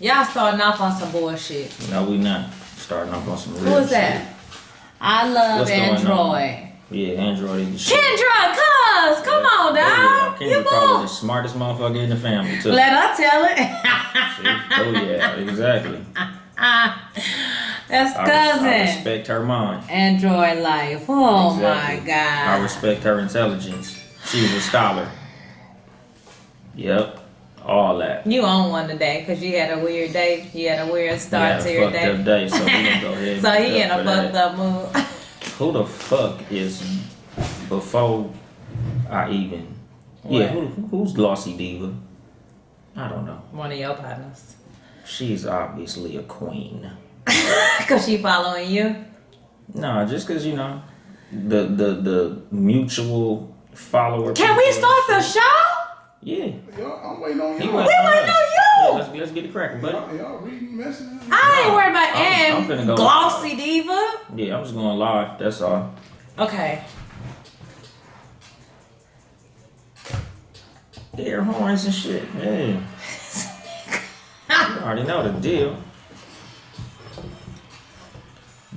Y'all starting off on some bullshit. No, we not starting off on some real shit. Who is that? I love Android. Yeah, Android is the shit. Kendra, come on, dog. Kendra probably the smartest motherfucker in the family, too. Let her tell it. Oh, yeah, exactly. That's cousin. I respect her mind. Android life. Oh, exactly. My God. I respect her intelligence. She's a scholar. Yep. All that. You on one today because you had a weird day. You had a weird start to your day. Fucked up day, so we gonna go ahead. So he in a fucked up mood. Who the fuck is before I even? What? Yeah, who's Glossy Diva? I don't know. One of your partners. She's obviously a queen. Cause she following you? No, just cause you know the mutual follower. Can we start the show? Yeah. I'm waiting on you. We waiting on you. Yeah, let's get it cracking, buddy. Y'all reading messages? I ain't worried about I'm finna go Glossy Diva. Yeah, I'm just going live. That's all. Okay. Air horns and shit. Yeah. You already know the deal.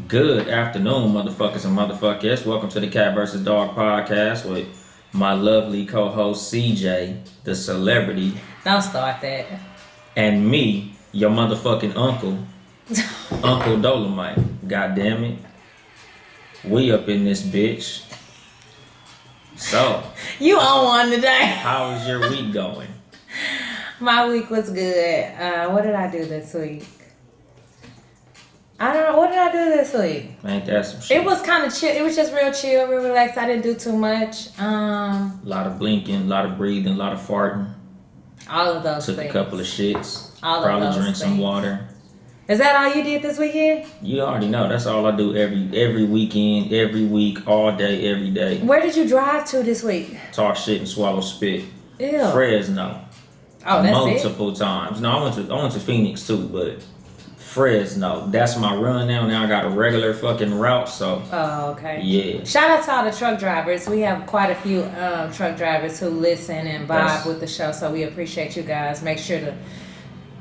Good afternoon, motherfuckers and motherfuckers. Welcome to the Cat vs. Dog podcast with my lovely co-host CJ, the celebrity. Don't start that. And me, your motherfucking uncle, Uncle Dolemite. God damn it. We up in this bitch. So. You on one today. How is your week going? My week was good. What did I do this week? I don't know. What did I do this week? Ain't that some shit? It was kind of chill. It was just real chill, real relaxed. I didn't do too much. A lot of blinking, a lot of breathing, a lot of farting. All of those things. Took a couple of shits. All Probably of those drink some water. Is that all you did this weekend? You already know. That's all I do every weekend, every week, all day, every day. Where did you drive to this week? Talk shit and swallow spit. Ew. Fresno. Oh, that's multiple times. No, I went to Phoenix too, but Fresno. That's my run now. Now I got a regular fucking route, so. Oh, okay. Yeah. Shout out to all the truck drivers. We have quite a few truck drivers who listen and vibe with the show, so we appreciate you guys. Make sure to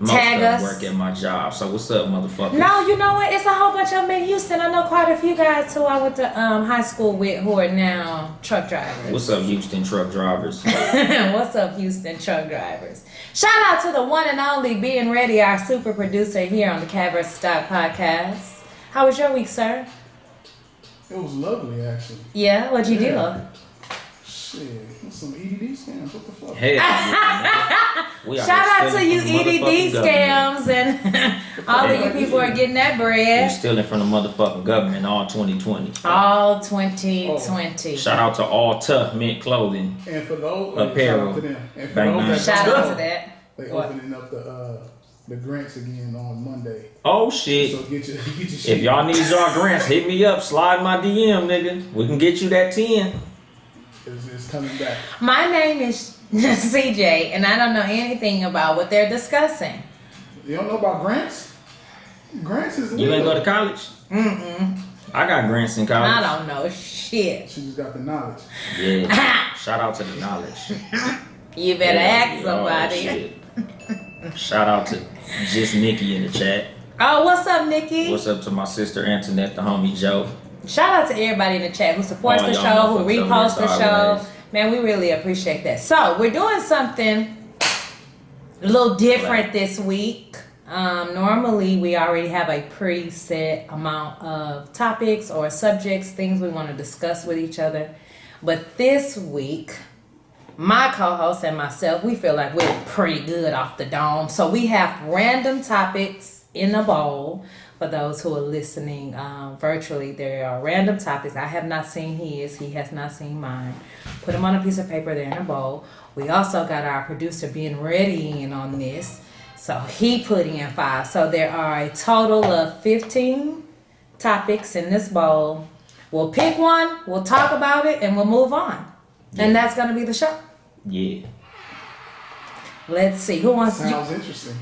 tag us. Work at my job. So what's up, motherfucker? No, you know what? It's a whole bunch of them in Houston. I know quite a few guys who I went to high school with who are now truck drivers. What's up, Houston truck drivers? What's up, Houston truck drivers? Shout out to the one and only Being Ready, our super producer here on the Cat vs. Dog podcast. How was your week, sir? It was lovely, actually. Yeah? What'd you do? Shit, some EDD scams. What the fuck? Hell yeah. Shout out to you EDD scams and all of you people are getting that bread. You're stealing from the motherfucking government all 2020. All 2020. Shout out to All Tough Mint Clothing. And for those, apparel. Shout out to them. And for those shout out to that. They opening up the grants again on Monday. Oh shit. So get your shit. If y'all need y'all grants, hit me up. Slide my DM, nigga. We can get you that 10. It's coming back. My name is CJ, and I don't know anything about what they're discussing. You don't know about grants? Grants is You ain't go to college? Mm-mm. I got grants in college. I don't know shit. She just got the knowledge. Yeah. Shout out to the knowledge. You better ask somebody. Shout out to just Nikki in the chat. Oh, what's up, Nikki? What's up to my sister Antoinette, the homie Joe. Shout out to everybody in the chat who supports the show, who reposts the show. Man, we really appreciate that. So, we're doing something a little different this week. Normally, we already have a preset amount of topics or subjects, things we want to discuss with each other. But this week, my co-host and myself, we feel like we're pretty good off the dome. So, we have random topics in a bowl. For those who are listening virtually, there are random topics. I have not seen his. He has not seen mine. Put them on a piece of paper. They're in a bowl. We also got our producer Being Ready in on this. So he put in 5. So there are a total of 15 topics in this bowl. We'll pick one. We'll talk about it. And we'll move on. Yeah. And that's going to be the show. Yeah. Let's see. Who wants to... Sounds interesting.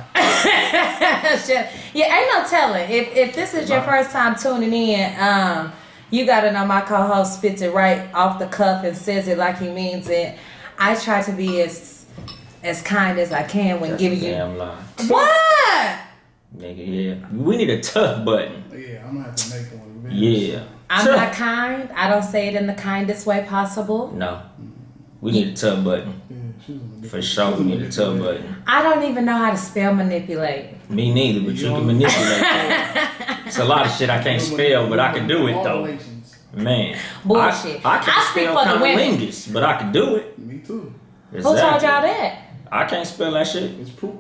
Yeah, ain't no telling. If this is your first time tuning in, you gotta know my co-host spits it right off the cuff and says it like he means it. I try to be as kind as I can when giving you. Damn lie. What? Yeah, we need a tough button. Yeah, I'm gonna have to make one. Yeah. I'm not kind. I don't say it in the kindest way possible. No. We need a tough button. Yeah, For sure, we need a tough button. I don't even know how to spell manipulate. Me neither, but you can manipulate that. It's a lot of shit I can't spell, but I can do it though. Man. Bullshit. I can't I speak spell for the women. cunnilingus, but I can do it. Me too. Who told y'all that? I can't spell that shit. It's proof.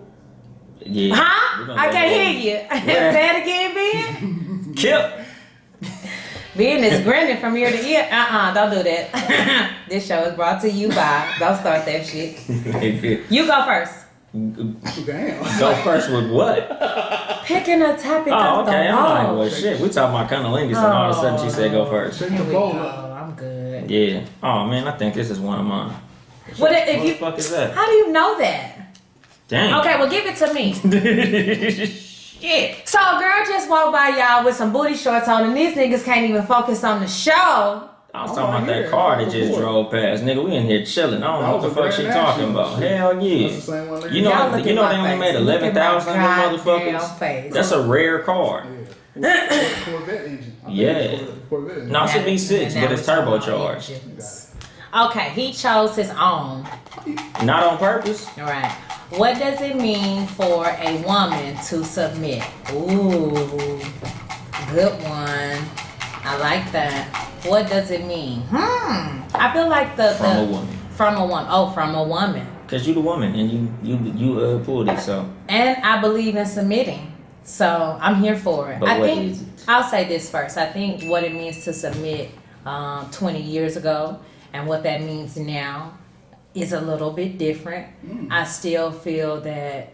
Yeah. Huh? I can't hear you. Say it again, Ben. Kip. Ben is grinning from ear to ear. Don't do that. This show is brought to you by. Don't start that shit. You go first. Damn. Go first with what? Picking a topic Oh, off okay. the I'm like, wall. well, shit. We talking about cunnilingus, and all of a sudden she said go first. Check Here the we bowl go. up. I'm good. Yeah. Oh man, I think this is one of mine. What if What you? the fuck is that? How do you know that? Dang. Okay, well, give it to me. Shit. So a girl just walked by y'all with some booty shorts on, and these niggas can't even focus on the show. I was talking about that car that just drove past. Nigga, we in here chilling. I don't know what the fuck she talking about. Hell yeah. That's the same one. You know, Y'all look they at my only face. made Look at my 11,000 of them goddamn motherfuckers. face. That's a rare car. Yeah. Corvette engine. I think Yeah. it's Corvette engine. No, it's a V6, And but now it's we're talking about turbocharged. engines. Okay, he chose his own. Not on purpose. All right. What does it mean for a woman to submit? Ooh, good one. I like that. What does it mean? I feel like From a woman. From a woman. Oh, from a woman. Cause you the woman and you pulled it, so. And I believe in submitting. So I'm here for it. But I what think is it? I'll say this first. I think what it means to submit 20 years ago and what that means now is a little bit different. I still feel that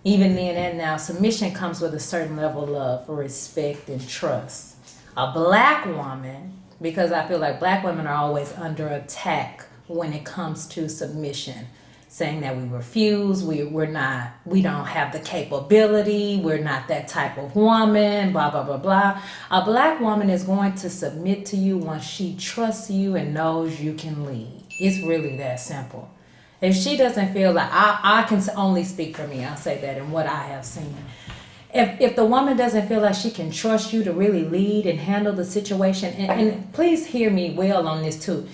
even then and now, submission comes with a certain level of respect and trust. A black woman, because I feel like black women are always under attack when it comes to submission, saying that we refuse, we don't have the capability, we're not that type of woman, blah, blah, blah, blah. A black woman is going to submit to you once she trusts you and knows you can lead. It's really that simple. If she doesn't feel like, I can only speak for me, I'll say that in what I have seen. If the woman doesn't feel like she can trust you to really lead and handle the situation, and please hear me well on this too.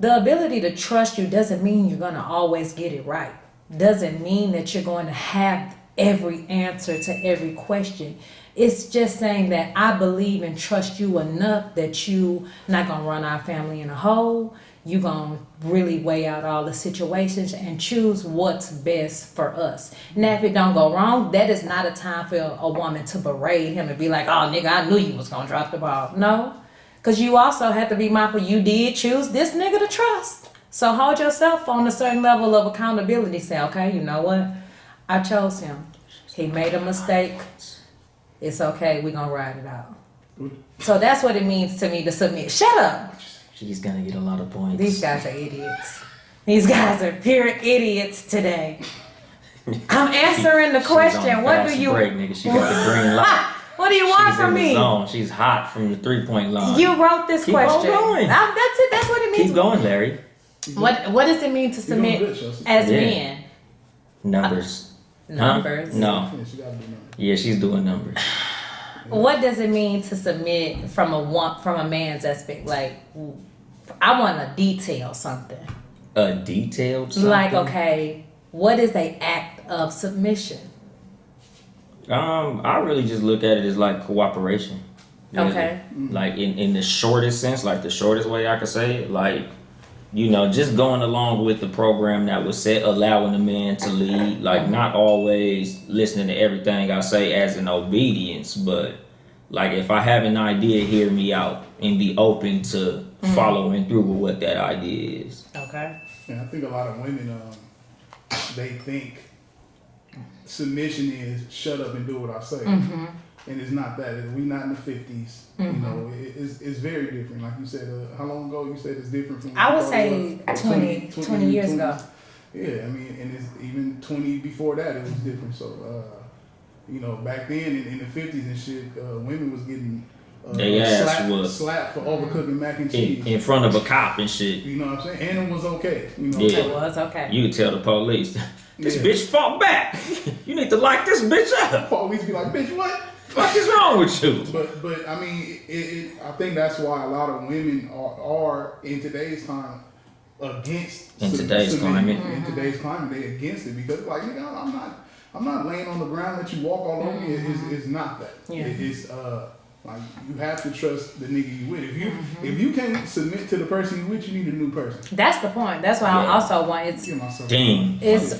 The ability to trust you doesn't mean you're going to always get it right. Doesn't mean that you're going to have every answer to every question. It's just saying that I believe and trust you enough that you not going to run our family in a hole. You're going to really weigh out all the situations and choose what's best for us. Now, if it don't go wrong, that is not a time for a woman to berate him and be like, oh, nigga, I knew you was going to drop the ball. No, because you also have to be mindful you did choose this nigga to trust. So hold yourself on a certain level of accountability. Say, okay, you know what? I chose him. He made a mistake. It's okay. We're going to ride it out. So that's what it means to me to submit. Shut up. She's gonna get a lot of points. These guys are idiots. These guys are pure idiots today. I'm answering the question. What do you? Break, nigga. She got the green light. What do you want She's from in the me? zone. She's hot from the 3-point line. You wrote this Keep question. on going. That's it. That's what it means. Keep going, Larry. What does it mean to submit as Yeah. men? Numbers. Numbers. Huh? No. Yeah, she gotta do numbers. Yeah, she's doing numbers. What does it mean to submit from a man's aspect? Like, I want to detail something. A detailed something? Like, okay, what is an act of submission? I really just look at it as like cooperation. Really. Okay. Like in the shortest sense, like the shortest way I could say it, like, you know, just going along with the program that was set, allowing the man to lead, like not always listening to everything I say as an obedience, but like if I have an idea, hear me out and be open to following through with what that idea is. Okay. Yeah, I think a lot of women, they think submission is shut up and do what I say. And it's not that. We not in the 50s. You know, it's very different. Like you said, how long ago you said it's different from? I would say 20 years ago. Yeah, I mean, and it's even 20 before that, it was different. So, you know, back then in the 50s and shit, women was getting They ass was slap for overcooking mac and cheese in front of a cop and shit. You know what I'm saying? And it was okay. You know, It was okay. You could tell the police, this bitch fought back. You need to lock this bitch up. Police be like, bitch, what? What is wrong with you? But I mean, I think that's why a lot of women are in today's time against today's climate. In today's climate, they against it because like, nigga, I'm not laying on the ground that you walk all over me. It's not that. Yeah. It's like you have to trust the nigga you with. If you can't submit to the person you with, you need a new person. That's the point. That's why I also want it's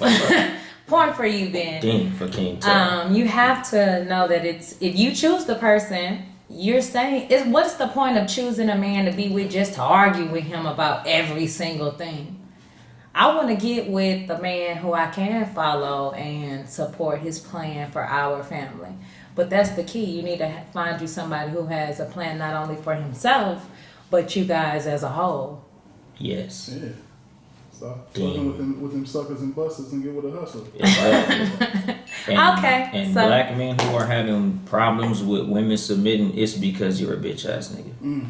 point for you, Ben. Ding for King Tut. You have to know that if you choose the person, you're saying what's the point of choosing a man to be with just to argue with him about every single thing? I want to get with the man who I can follow and support his plan for our family. But that's the key. You need to find you somebody who has a plan not only for himself, but you guys as a whole. Yes. Yeah. Stop fucking with them suckers and busters and get with a hustler. And black men who are having problems with women submitting, it's because you're a bitch ass nigga.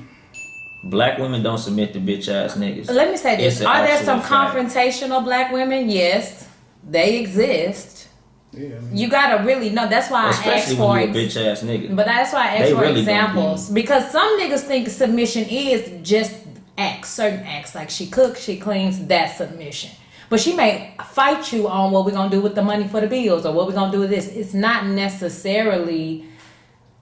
Black women don't submit to bitch ass niggas. Let me say this. Are there some fact. confrontational black women? Yes, they exist. Yeah, I mean, you gotta really know. That's why I asked for when you a bitch ass nigga. But that's why I asked for examples. Because some niggas think submission is just acts, certain acts. Like she cooks, she cleans, that's submission. But she may fight you on what we're gonna do with the money for the bills or what we're gonna do with this. It's not necessarily.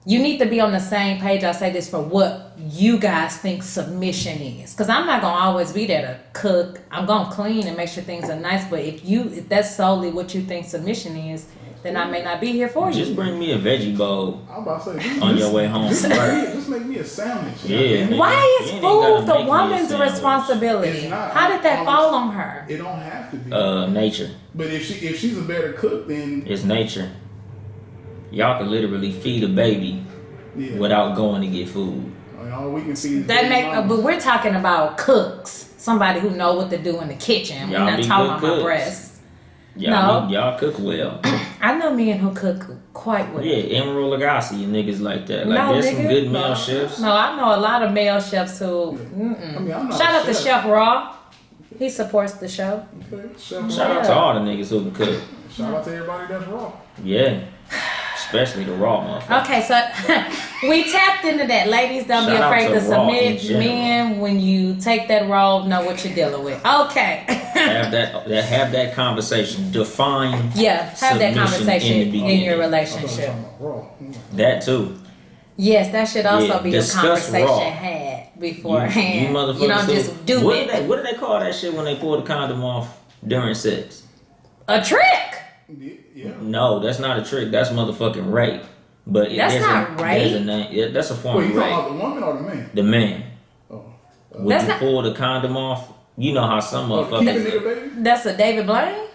You need to be on the same page. I say this for what you guys think submission is. Because I'm not going to always be there to cook. I'm going to clean and make sure things are nice. But if that's solely what you think submission is, then I may not be here for you. Just bring me a veggie bowl I'm about to say, on your way home. Just make me a sandwich. Yeah. Why is food the woman's responsibility? How did that fall on her? It don't have to be. Nature. But if she's a better cook, then it's nature. Y'all can literally feed a baby without going to get food. All we can see is but we're talking about cooks. Somebody who know what to do in the kitchen. We're not talking about my breasts. Y'all cook well. I know men who cook quite well. Yeah, Emerald Lagasse and niggas like that. Like there's some good male chefs. No, I know a lot of male chefs who. Shout out to Chef Raw. He supports the show. Okay. Shout out to all the niggas who can cook. Shout out to everybody that's raw. Yeah. Especially the raw motherfuckers. Okay, so we tapped into that. Ladies, don't be afraid to submit. Men, when you take that role, know what you're dealing with. Okay. have that conversation. Define. Have that conversation in your relationship. That too. Yes, that should also be a conversation had beforehand. You motherfuckers. You don't just do it. What do they call that shit when they pull the condom off during sex? A trick. Yeah. No, that's not a trick. That's motherfucking rape. But that's not rape. There's a name. Yeah, that's a form of rape. You talking about the woman or the man? The man. Oh. When you pull the condom off, you know how some motherfuckers. That's a David Blaine.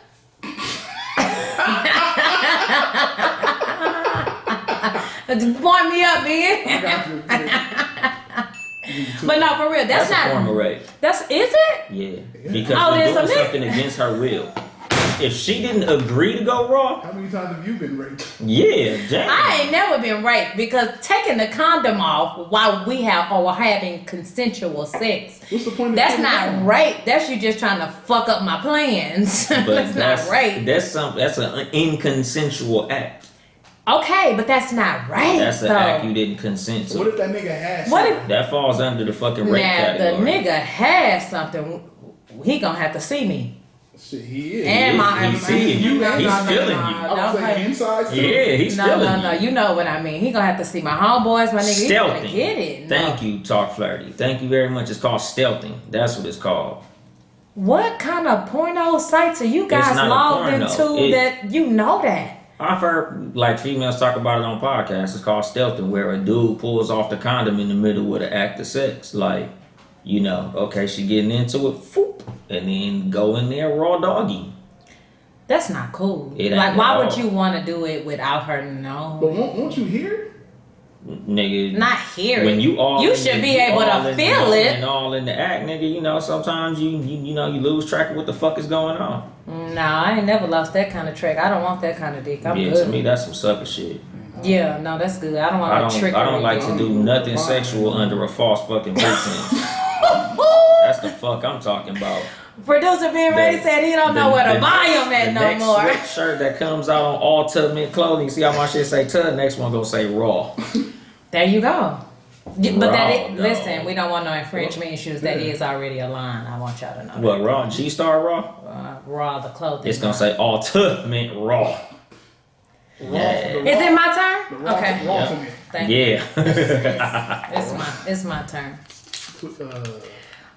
Point me up, man. But no, for real, that's not a form of rape. Is it? Yeah, because you're doing something against her will. If she didn't agree to go raw, how many times have you been raped? Yeah, damn. I ain't never been raped because taking the condom off while we are having consensual sex. What's the point? That's not rape. That's you just trying to fuck up my plans. That's not rape. That's an inconsensual act. Okay, but that's not rape. That's an act you didn't consent to. What if that nigga has? That falls under the fucking rape category. The nigga has something. He gonna have to see me. Shit, he is. And he's seeing you. He's feeling you. I was saying inside too. Yeah, he's feeling you. No, you know what I mean. He gonna have to see my homeboys, my nigga. He's gonna get it. Thank you, Talk Flirty. Thank you very much. It's called stealthing. That's what it's called. What kind of porno sites are you guys logged into that you know that? I've heard like females talk about it on podcasts. It's called stealthing, where a dude pulls off the condom in the middle with an act of sex. Like, you know, okay, she getting into it, foop, and then go in there raw doggy. That's not cool. Like, why would you want to do it without her knowing? But won't you hear it? Nigga, not hear it. When you should be able to feel it. And all in the act, nigga. You know, sometimes you lose track of what the fuck is going on. No, I ain't never lost that kind of track. I don't want that kind of dick. I'm good. To me, that's some sucker shit. Yeah, no, that's good. I don't want to trick. I don't like to do nothing sexual under a false fucking pretense. That's the fuck I'm talking about. Producer Ben Ray said he don't know where to buy them at no more. The next shirt that comes out on Ultimate Clothing, see how my shit say Tub, next one gonna say Raw. There you go. But Raw, listen, we don't want no infringement issues. That is already a line. I want y'all to know. What, Raw? G-Star Raw? Raw, the clothing. It's gonna say Ultimate Raw. Yeah. Is it my turn? Okay. Thank you. Yeah. It's my turn.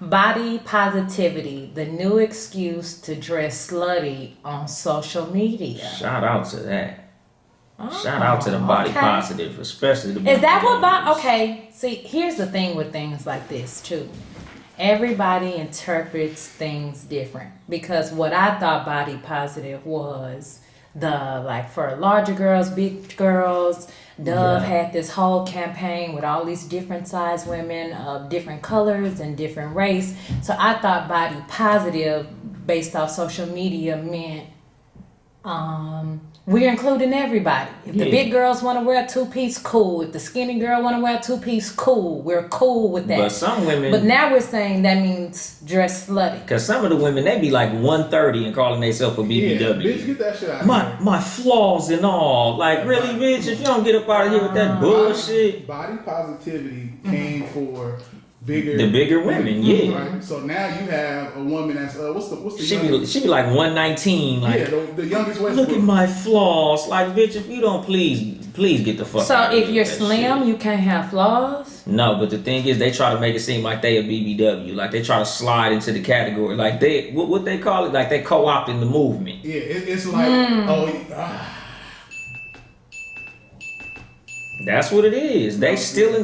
Body positivity, the new excuse to dress slutty on social media. Shout out to that. Shout out to the body positive, especially the. Is that what? Okay. See, here's the thing with things like this too. Everybody interprets things different, because what I thought body positive was for larger girls, big girls. Dove had this whole campaign with all these different size women of different colors and different race. So I thought body positive based off social media meant we're including everybody. If the big girls want to wear a two-piece, cool. If the skinny girl want to wear a two-piece, cool. We're cool with that. But some women. But now we're saying that means dress slutty. Because some of the women, they be like 130 and calling themselves a BBW. Yeah, bitch, get that shit out of here. My flaws and all. Like, really, bitch? If you don't get up out of here with that bullshit. Body positivity came for the bigger women, yeah. Right? So now you have a woman that's what's the she be like 119, like, yeah, the youngest way. Look at my flaws, like, bitch. If you don't please get the fuck. So out if of you're here, slim, shit. you can't have flaws. No, but the thing is, they try to make it seem like they a BBW, like they try to slide into the category, like they what they call it, like they co-opting the movement. Yeah, it's like That's what it is. They still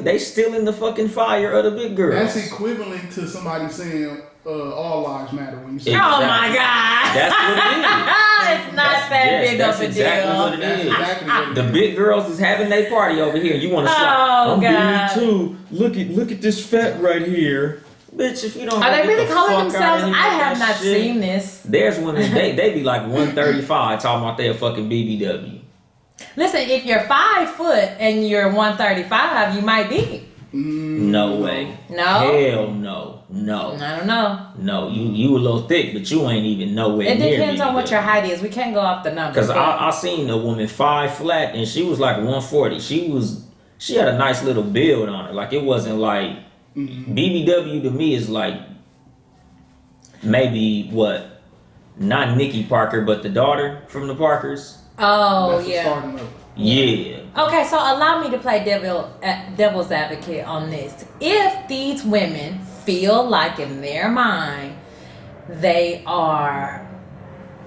in the fucking fire of the big girls. That's equivalent to somebody saying all lives matter when you say. Oh my God! That's what it is. It's not that big of a deal. Exactly what it is. Exactly what it The is. big girls is having their party over here. You want to slide? Oh, I'm God. doing it too. Look at this fat right here. Bitch, if you don't Are they get really the calling fuck out themselves? of here I with have that not shit. seen this. There's women, they be like 135 talking about they a fucking BBW. Listen, if you're 5 foot and you're 135, you might be. No way. No? Hell no. No. I don't know. No, you a little thick, but you ain't even nowhere It near depends on what BBW. your height is. We can't go off the numbers. Cause I seen a woman 5 flat and she was like 140. She had a nice little build on her. Like it wasn't like BBW to me is like maybe what, not Nikki Parker, but the daughter from the Parkers. Oh, That's the yeah. starting level. Yeah. Okay, so allow me to play devil's advocate on this. If these women feel like in their mind they are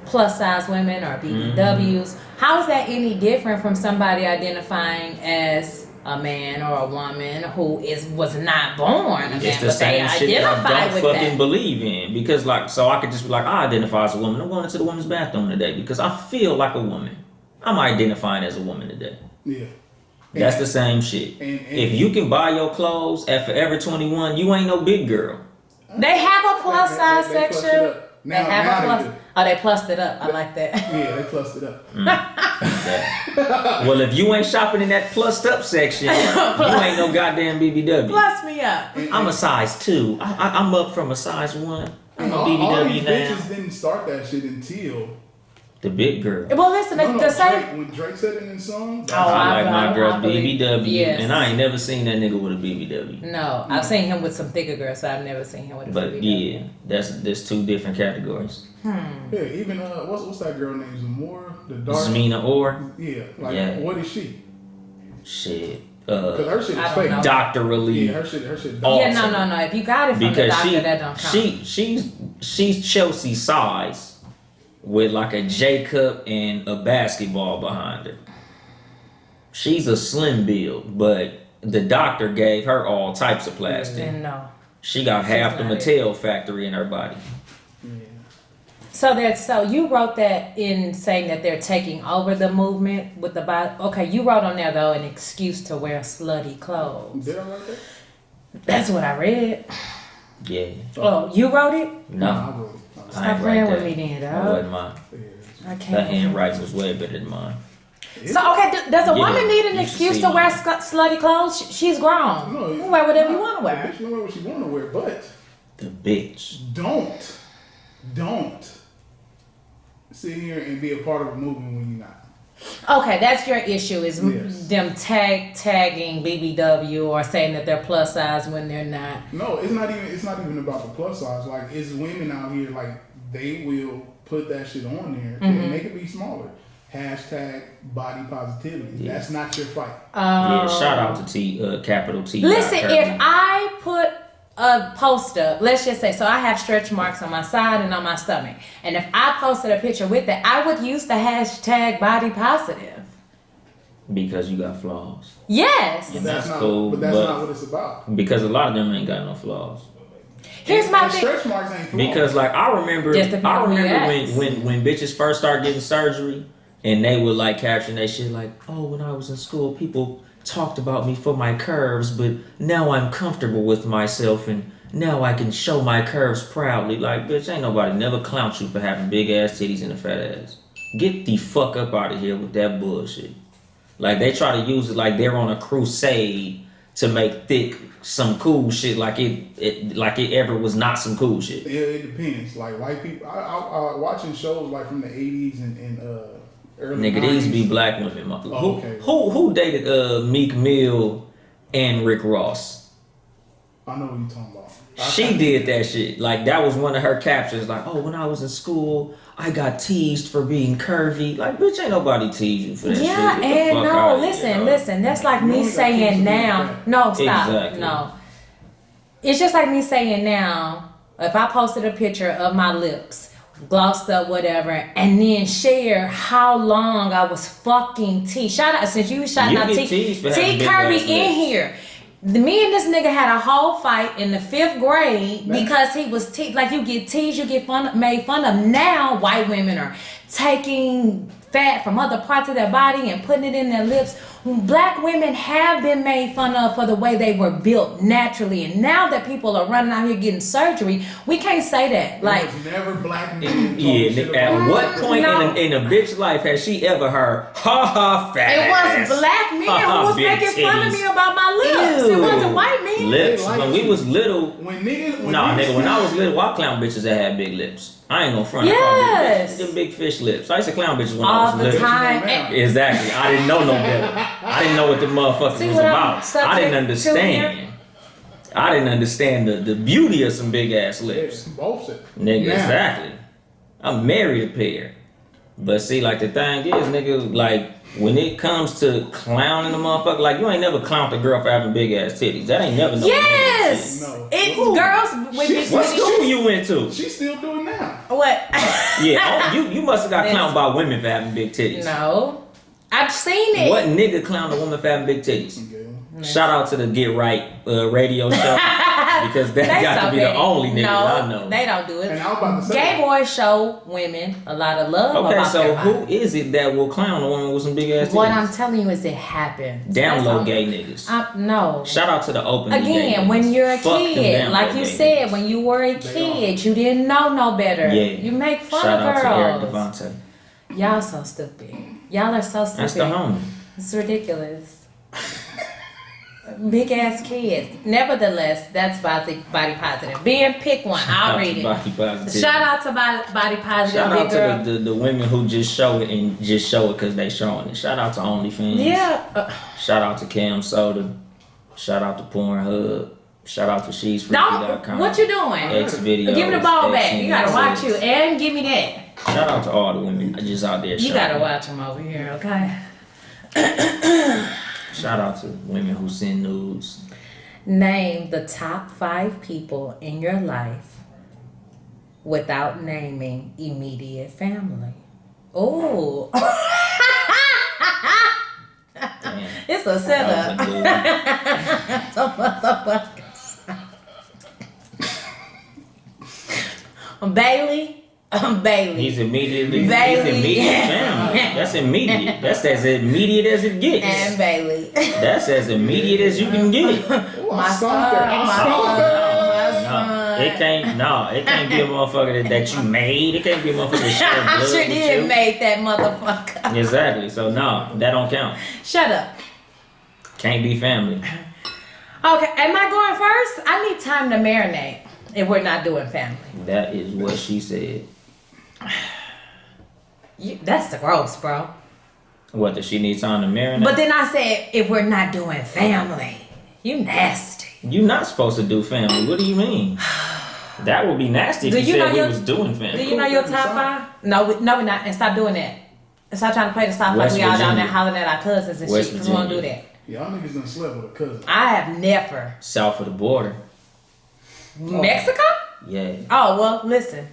plus size women or BBWs, how is that any different from somebody identifying as a man or a woman who was not born a man, It's the but they same shit that identify I don't with fucking that? believe in. Because like, so I could just be like, I identify as a woman. I'm going into the women's bathroom today because I feel like a woman. I'm identifying as a woman today. Yeah. That's the same shit. If you can buy your clothes at Forever 21, you ain't no big girl. They have a plus size They plussed it section. up. They have a Now plus. they do. Oh, they plussed it up. I like that. Yeah, they plussed it up. Well, if you ain't shopping in that plussed up section, you ain't no goddamn BBW. Plus me up. I'm a size 2. I'm up from a size 1. I'm a all BBW these now. bitches didn't start that shit until The big girl. Well, listen, the same. Drake, when Drake said it in his song, I like my girls believe- BBW, yes. and I ain't never seen that nigga with a BBW. No, I've seen him with some thicker girls, so I've never seen him with a But BBW. yeah, there's 2 different categories. yeah, even what's that girl named Zamora? The dark. Zmina Orr, Yeah, like Yeah. what is she? shit. Because her shit I is don't fake. know. Dr. Relief. Yeah, her shit. Oh, Yeah, no. If you got it from the Because doctor, that don't count. she's Chelsea size with like a J cup and a basketball behind her. She's a slim build, but the doctor gave her all types of plastic. And no. She got half the not it. Mattel factory in her body. So you wrote that in saying that they're taking over the movement with the body. Okay, you wrote on there though an excuse to wear slutty clothes. Did I write that? That's what I read. Yeah. Oh, you wrote it? No. I wrote it. I Stop ain't playing write with that. me then, That dog. wasn't mine. I That can't. handwriting was way better than mine. So okay, does a woman need an you excuse should to see wear it. slutty clothes? She's grown. No, You can wear whatever you want to The wear. bitch can wear what she want to wear, but The bitch. don't sit here and be a part of a movement when you're not. Okay, that's your issue is Yes. them tagging BBW or saying that they're plus size when they're not. No, it's not even about the plus size. Like, it's women out here, like, they will put that shit on there and make it be smaller. Hashtag body positivity. Yeah. That's not your fight. Yeah, shout out to capital T. Listen, Kirby. if I put a poster, let's just say, so I have stretch marks on my side and on my stomach, and if I posted a picture with it, I would use the hashtag body positive. Because you got flaws. Yes. Yeah. That's That's not, cool, but that's but- not what it's about. Because a lot of them ain't got no flaws. Here's my And thing. stretch marks ain't flaws. Because like I remember Just depending on who you ask. when bitches first started getting surgery and they would like caption that shit like, oh, when I was in school, people talked about me for my curves, but now I'm comfortable with myself and now I can show my curves proudly. Like, bitch, ain't nobody never clowned you for having big ass titties and a fat ass. Get the fuck up out of here with that bullshit. Like they try to use it like they're on a crusade to make thick some cool shit like it ever was not some cool shit. Yeah, it depends. Like white people, I watching shows like from the 80s and early Nigga, 90s. these be black women. Oh, okay. Who dated Meek Mill and Rick Ross? I know what you're talking about. She did that shit. Like that was one of her captions. Like, oh, when I was in school, I got teased for being curvy. Like, bitch, ain't nobody teased you for that shit. Yeah, Get the and fuck no, outta here, listen, dog. listen. That's like You me only got saying kids to do now. that. No, stop. Exactly. No. It's just like me saying now, if I posted a picture of my lips, glossed up, whatever, and then share how long I was fucking teased. Shout out, since you shouting You out get T teased for having big Kirby ass in lips. here. Me and this nigga had a whole fight in the 5th grade because he was like you get teased, you get made fun of. Now white women are taking fat from other parts of their body and putting it in their lips. Black women have been made fun of for the way they were built naturally, and now that people are running out here getting surgery, we can't say that. Like, There was never black men. Yeah, talking shit at about what black point No. in a bitch life has she ever heard, ha ha, fat it ass? was black men who was Big making fun of titties. me about my lips. It Ew. wasn't white men. Lips. They like When we you. was little, When niggas, when I was little, I clown bitches that had big lips. I ain't gonna front. I call Yes. them big fish lips. I used to clown bitches when I All was the little. time. Now. And- Exactly. I didn't know no better. I didn't know what the motherfucker See was what I'm about. I subject didn't to understand. here? I didn't understand the beauty of some big ass lips. both said. Nigga, Now. exactly. I'm married a pair. But see, like the thing is, nigga, like when it comes to clowning the motherfucker, like you ain't never clowned a girl for having big ass titties. That ain't never no Yes. No. It Who? girls with big What titties. school you went to? She's still doing now. What? Yeah, oh, you must have got This- clowned by women for having big titties. No. I've seen it. What nigga clowned a woman for having big titties? Okay. Shout out to the Get Right radio show because that They got so to be the petty. only niggas no, I know. they don't do it. And I was about to say, Gay boys show women a lot of love Okay, about so their who body. is it that will clown a woman with some big ass titties? What I'm telling you is it happens. Down That's low all. gay niggas. No. Shout out to the openly gay Again, niggas. when you're a Fuck them kid, down like low you gay said, niggas. when you were a kid, you didn't know no better. Yeah. You make fun Shout of out to Eric girls. Devontae. Y'all so stupid. Y'all are so stupid. That's the homie. It's ridiculous. Big ass kids. Nevertheless, that's body positive. Being pick one, I'll read it. Body positive. Shout out to body positive. Shout out big girl. to the women who just show it and just show it because they showing it. Shout out to OnlyFans. Yeah. Shout out to Cam Soda. Shout out to Pornhub. Shout out to Don't. She'sFreaky.com. What you doing? X videos. Give me the ball X back. You gotta watch images. you and give me that. Shout out to all the women just out there. You showing gotta it. watch them over here, okay? Shout out to women who send nudes. Name the top 5 people in your life without naming immediate family. Oh. Damn. It's a setup. That was a good one. Bailey. Bailey. He's immediately Bailey. He's immediate family. That's immediate. That's as immediate as it gets. And Bailey. That's as immediate as you can get. Oh, My I son. stomped her. I My stomped her. son. No. It can't be a motherfucker that you made. It can't be a motherfucker that shared I blood sure with did you. make that motherfucker. Exactly. So no, that don't count. Shut up. Can't be family. Okay, am I going first? I need time to marinate if we're not doing family. That is what she said. That's the gross, bro. What, does she need time to marinate? But then I said, if we're not doing family, you nasty. You're not supposed to do family. What do you mean? That would be nasty if you said we was doing family. Do you know your top five? No, we're not. And stop doing that. And stop trying to play the South like we all down there hollering at our cousins and shit. Because we won't do that. Y'all niggas done slept with a cousin. I have never. South of the border. Mexico? Yeah. Oh, well, listen.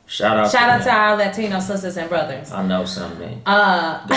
Shout out to our Latino sisters and brothers. I know something. That's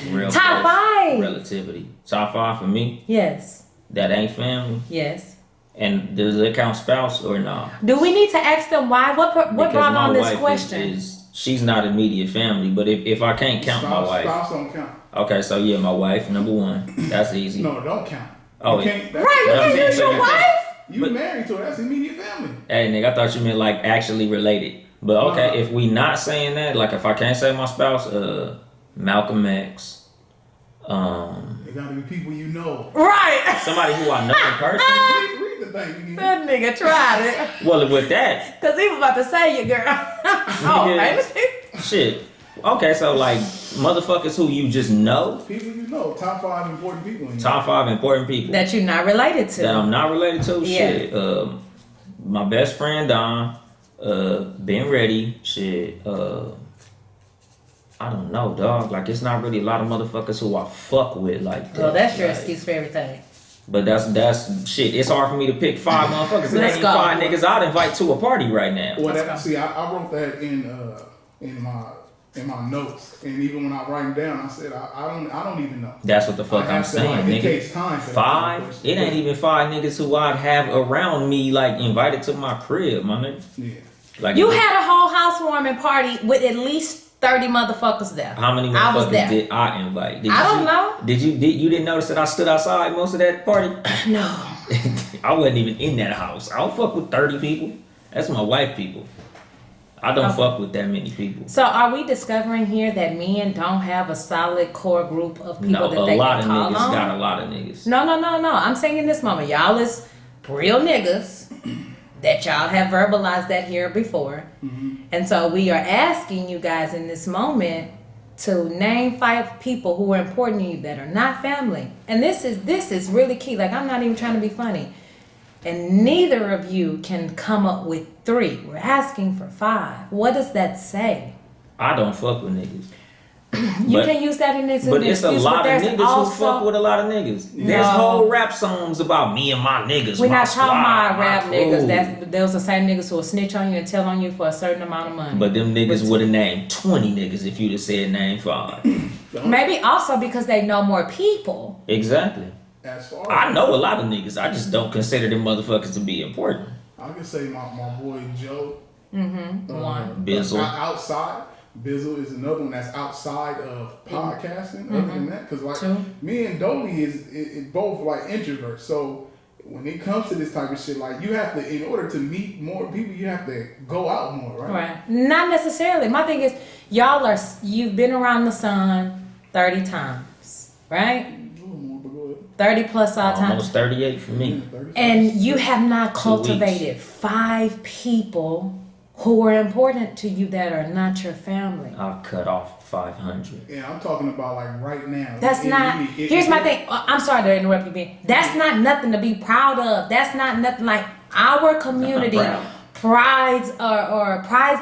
real. Top five. Relativity. Top five for me. Yes. That ain't family. Yes. And does it count spouse or no? Do we need to ask them why? What brought on this question? She's not immediate family, but if I can't count my wife. Spouse don't count. Okay, so yeah, my wife, number one. That's easy. No, it don't count. Oh, you can't, right, you can't use your wife? You married to her, that's immediate family. Hey, nigga, I thought you meant like actually related. But okay, if we not saying that, like if I can't say my spouse, Malcolm X. It gotta be people you know. Right. Somebody who I know in person. Read the thing. That nigga tried it. Well, with that. Because he was about to say you, girl. Shit. Okay, so like motherfuckers who you just know. People you know. Top 5 important people. Top 5 important people. That you're not related to. That I'm not related to? Yeah. Shit. My best friend Don. Been ready. Shit. I don't know, dog. Like, it's not really a lot of motherfuckers who I fuck with like that. Well, that's your excuse for everything. But that's shit. It's hard for me to pick 5 motherfuckers. It ain't even 5 niggas I'd invite to a party right now. Well, I wrote that in my notes, and even when I write them down, I said I don't even know. That's what the fuck I'm saying, nigga. It takes time for 5? It ain't even 5 niggas who I'd have around me, like invited to my crib, my nigga. Yeah. Like you had a whole housewarming party with at least 30 motherfuckers there. How many motherfuckers did I invite? I don't know. You didn't notice that I stood outside most of that party? No. I wasn't even in that house. I don't fuck with 30 people. That's my wife people. I don't fuck with that many people. So are we discovering here that men don't have a solid core group of people that they can call on? No, a lot of niggas got a lot of niggas. No. I'm saying in this moment, y'all is real niggas that y'all have verbalized that here before. Mm-hmm. And so we are asking you guys in this moment to name 5 people who are important to you that are not family. And this is really key. Like, I'm not even trying to be funny. And neither of you can come up with 3. We're asking for 5. What does that say? I don't fuck with niggas. You can use that in this. But it's a lot of niggas who fuck with a lot of niggas. No. There's whole rap songs about me and my niggas. We're not talking about rap niggas. Those are the same niggas who will snitch on you and tell on you for a certain amount of money. But them niggas would have named 20 niggas if you'd have said name 5. Maybe also because they know more people. Exactly. I know a lot of niggas. I just don't consider them motherfuckers to be important. I can say my boy Joe. Mm-hmm. One. Bizzle. Outside. Bizzle is another one that's outside of podcasting. Mm-hmm. Other than that, because like me and Dolly is both like introverts. So when it comes to this type of shit, like you have to, in order to meet more people, you have to go out more, right? Right. Not necessarily. My thing is, you've been around the sun 30 times, right? 30 plus odd times. Almost 38 for me. And you have not cultivated 5 people who are important to you that are not your family. I'll cut off 500. Yeah, I'm talking about like right now. That's not. Here's my thing. I'm sorry to interrupt you, Ben. That's not nothing to be proud of. That's not nothing like our community prides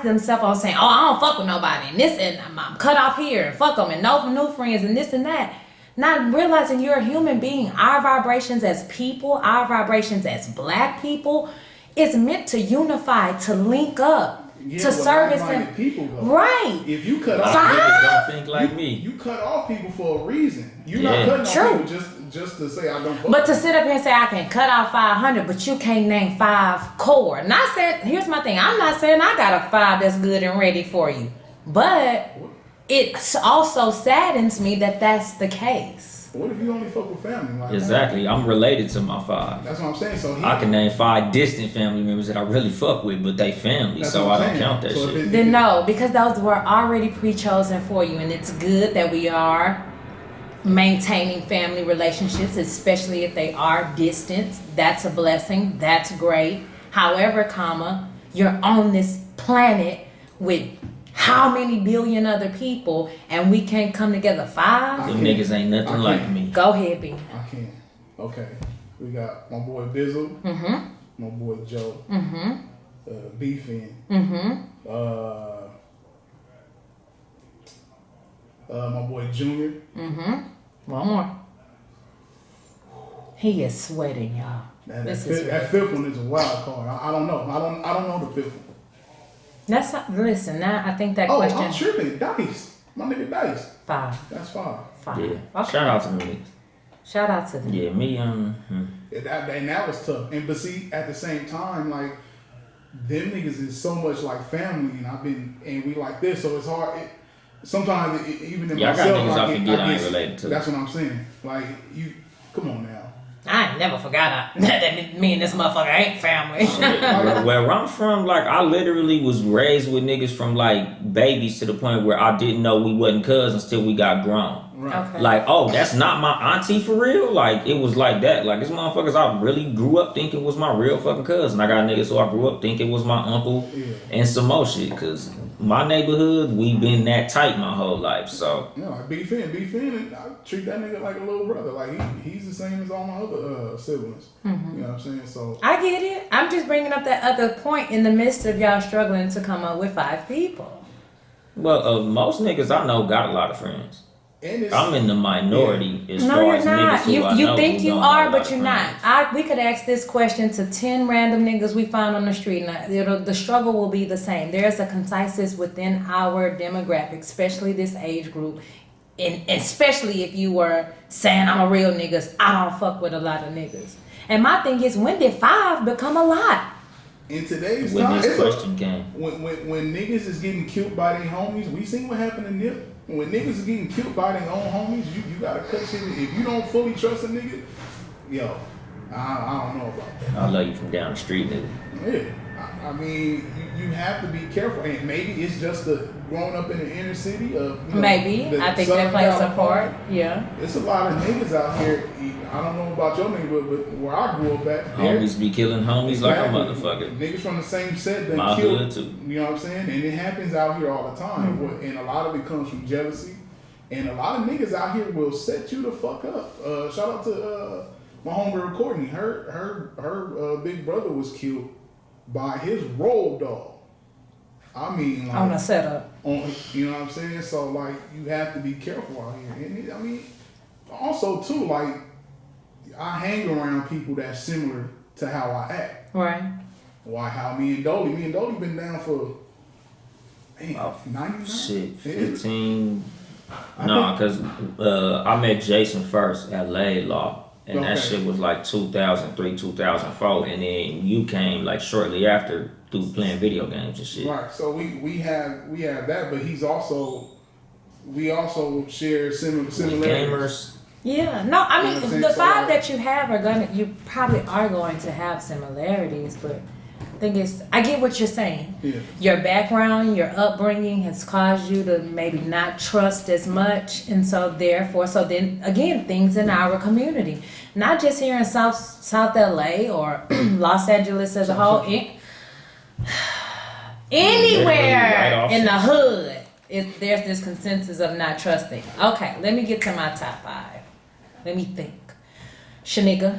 themselves on saying, "Oh, I don't fuck with nobody," and this, and I'm cut off here, and fuck them, and no new friends, and this and that. Not realizing you're a human being. Our vibrations as people, our vibrations as Black people, is meant to unify, to link up, to service and people though. Right. If you cut off people, don't think like me. You cut off people for a reason. You're not cutting off people just to say I don't. But to sit up here and say I can cut off 500, but you can't name 5 core. Not saying. Here's my thing. I'm not saying I got a 5 that's good and ready for you, but it also saddens me that that's the case. What if you only fuck with family? Like, Exactly. I'm related to my 5. That's what I'm saying. So I can name 5 distant family members that I really fuck with, but they family, so I don't count that shit. Then no, because those were already pre-chosen for you, and it's good that we are maintaining family relationships, especially if they are distant. That's a blessing. That's great. However, comma, you're on this planet with how many billion other people, and we can't come together 5? Them niggas ain't nothing like me. Go ahead, B. I can't. Okay. We got my boy Bizzle. Mm-hmm. My boy Joe. Mm-hmm. Beefin. Mm-hmm. My boy Junior. Mm-hmm. One more. He is sweating, y'all. That fifth one is a wild card. I don't know. I don't know the fifth one. That's not, listen, now I think that Oh, question. I'm tripping. Dice. My nigga Dice. 5. That's 5. 5. Yeah. Okay. Shout out to me. Shout out to them. Yeah, me. And that was tough. But see, at the same time, like, them niggas is so much like family, and we like this, so it's hard. Sometimes even in myself, I got niggas I forget I ain't related to. That's what I'm saying. Like, you, come on now. I ain't never forgot that me and this motherfucker ain't family. Where I'm from, like, I literally was raised with niggas from, like, babies to the point where I didn't know we wasn't cousins till we got grown. Right. Okay. Like, oh, that's not my auntie for real? Like, it was like that. Like, this motherfuckers I really grew up thinking was my real fucking cousin. I got niggas who I grew up thinking was my uncle and some more shit. Because my neighborhood, we been that tight my whole life, so. Yeah, like beefing, and I treat that nigga like a little brother. Like, he's the same as all my other siblings. Mm-hmm. You know what I'm saying? So I get it. I'm just bringing up that other point in the midst of y'all struggling to come up with 5 people. Well, most niggas I know got a lot of friends. and I'm in the minority as No, far you're as not. niggas who I You know think who you don't got are, a but lot you're of not. friends. We could ask this question to 10 random niggas we found on the street, and the struggle will be the same. There's a conciseness within our demographic, especially this age group, and especially if you were saying I'm a real niggas, I don't fuck with a lot of niggas. And my thing is, when did 5 become a lot? in today's When time, this question came. when niggas is getting killed by their homies, we seen what happened to Nip. When niggas is getting killed by their own homies, you gotta cut shit. If you don't fully trust a nigga, yo, I don't know about that. I love you from down the street, nigga. Yeah, I mean, you have to be careful, and maybe it's just the growing up in the inner city of Maybe. I think that plays a part. Yeah. It's a lot of niggas out here. I don't know about your neighborhood, but where I grew up at, Homies be killing homies like a motherfucker. Niggas from the same set that My killed. hood too. You know what I'm saying? And it happens out here all the time. Mm-hmm. And a lot of it comes from jealousy. And a lot of niggas out here will set you the fuck up. Shout out to my homegirl Courtney. Her big brother was killed by his road dog. I mean, like, On a setup. you know what I'm saying? So, like, you have to be careful out here. And I mean, also too, like, I hang around people that's similar to how I act. Right. How me and Dolly been down for 99? Shit, 15. Nah, because I met Jason first at Law. And that shit was like 2003, 2004. And then you came like shortly after through playing video games and shit. Right. So we have that, but we also share similarities. Gamers. Yeah, no, I mean, You know what I'm saying? the So, 5 that you have you probably are going to have similarities, but I think I get what you're saying. Yeah. Your background, your upbringing has caused you to maybe not trust as much, and so then again, things in our community, not just here in South LA or Los Angeles as a whole, anywhere in the hood, there's this consensus of not trusting. Okay, let me get to my top 5. Let me think. Shanika.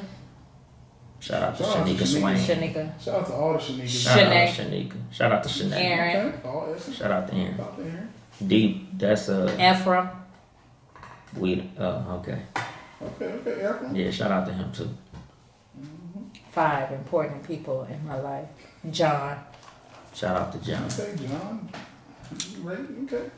Shout out to Shanika Swain. Shanika. Shout out to all the Shanikas. Shout out to Shanika. Shout out to Shanae. Aaron. Okay. Oh, that's Shout out to Aaron. Shout out to Aaron. Deep. That's Ephraim. okay. Okay, Aaron. Yeah, shout out to him too. 5 important people in my life. John. Shout out to John. Okay, John. Right. Okay.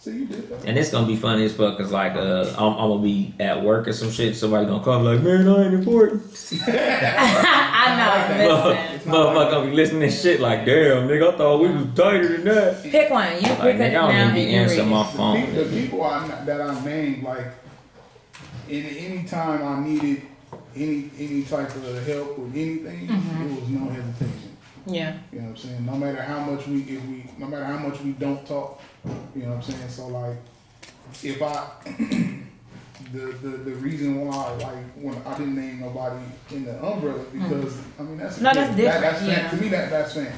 So you did that. And it's gonna be funny as fuck, cause like I'm gonna be at work or some shit. Somebody gonna come like, man, I ain't important. I know. Listen. Motherfucker gonna be listening to shit like, damn, nigga, I thought we was tighter than that. Pick one. You Like, pick it nigga, I now don't even and be you answering my read. phone. The people that I named, like, any time I needed any type of help with anything, there was no hesitation. Yeah. You know what I'm saying? No matter how much no matter how much we don't talk, you know what I'm saying? So like, if I, the reason why, like, when I didn't name nobody in the umbrella, because, I mean, that's different. That's Yeah. to me, that's family.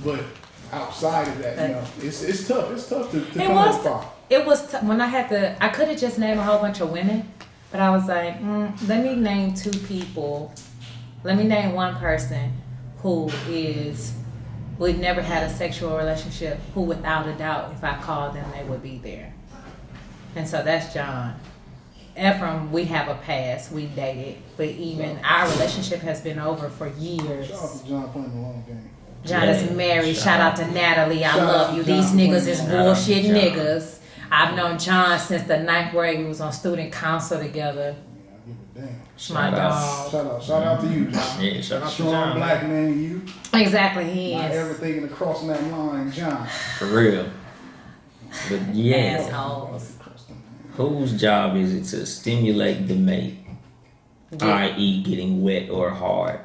But outside of that, you know, it's tough. It's tough to come was- that far. It was when I could have just named a whole bunch of women, but I was like, let me name two people. Let me name one person who we've never had a sexual relationship, who without a doubt, if I called them, they would be there. And so that's John. Ephraim, we have a past, we dated, but even our relationship has been over for years. Shout out to John playing the long game. John is married. Shout out to Natalie. I Shout love out you. to These John. niggas is Shout out to bullshit John. niggas. I've known John since the 9th grade. We was on student council together. Yeah, I give a damn. My Shout out. dog. Shout out to you, John. Yeah, shout out to Strong John. black man, you. Exactly, he Not is. ever thinking of crossing that line, John. For real. But yeah, Assholes. whose job is it to stimulate the mate, i.e., getting wet or hard?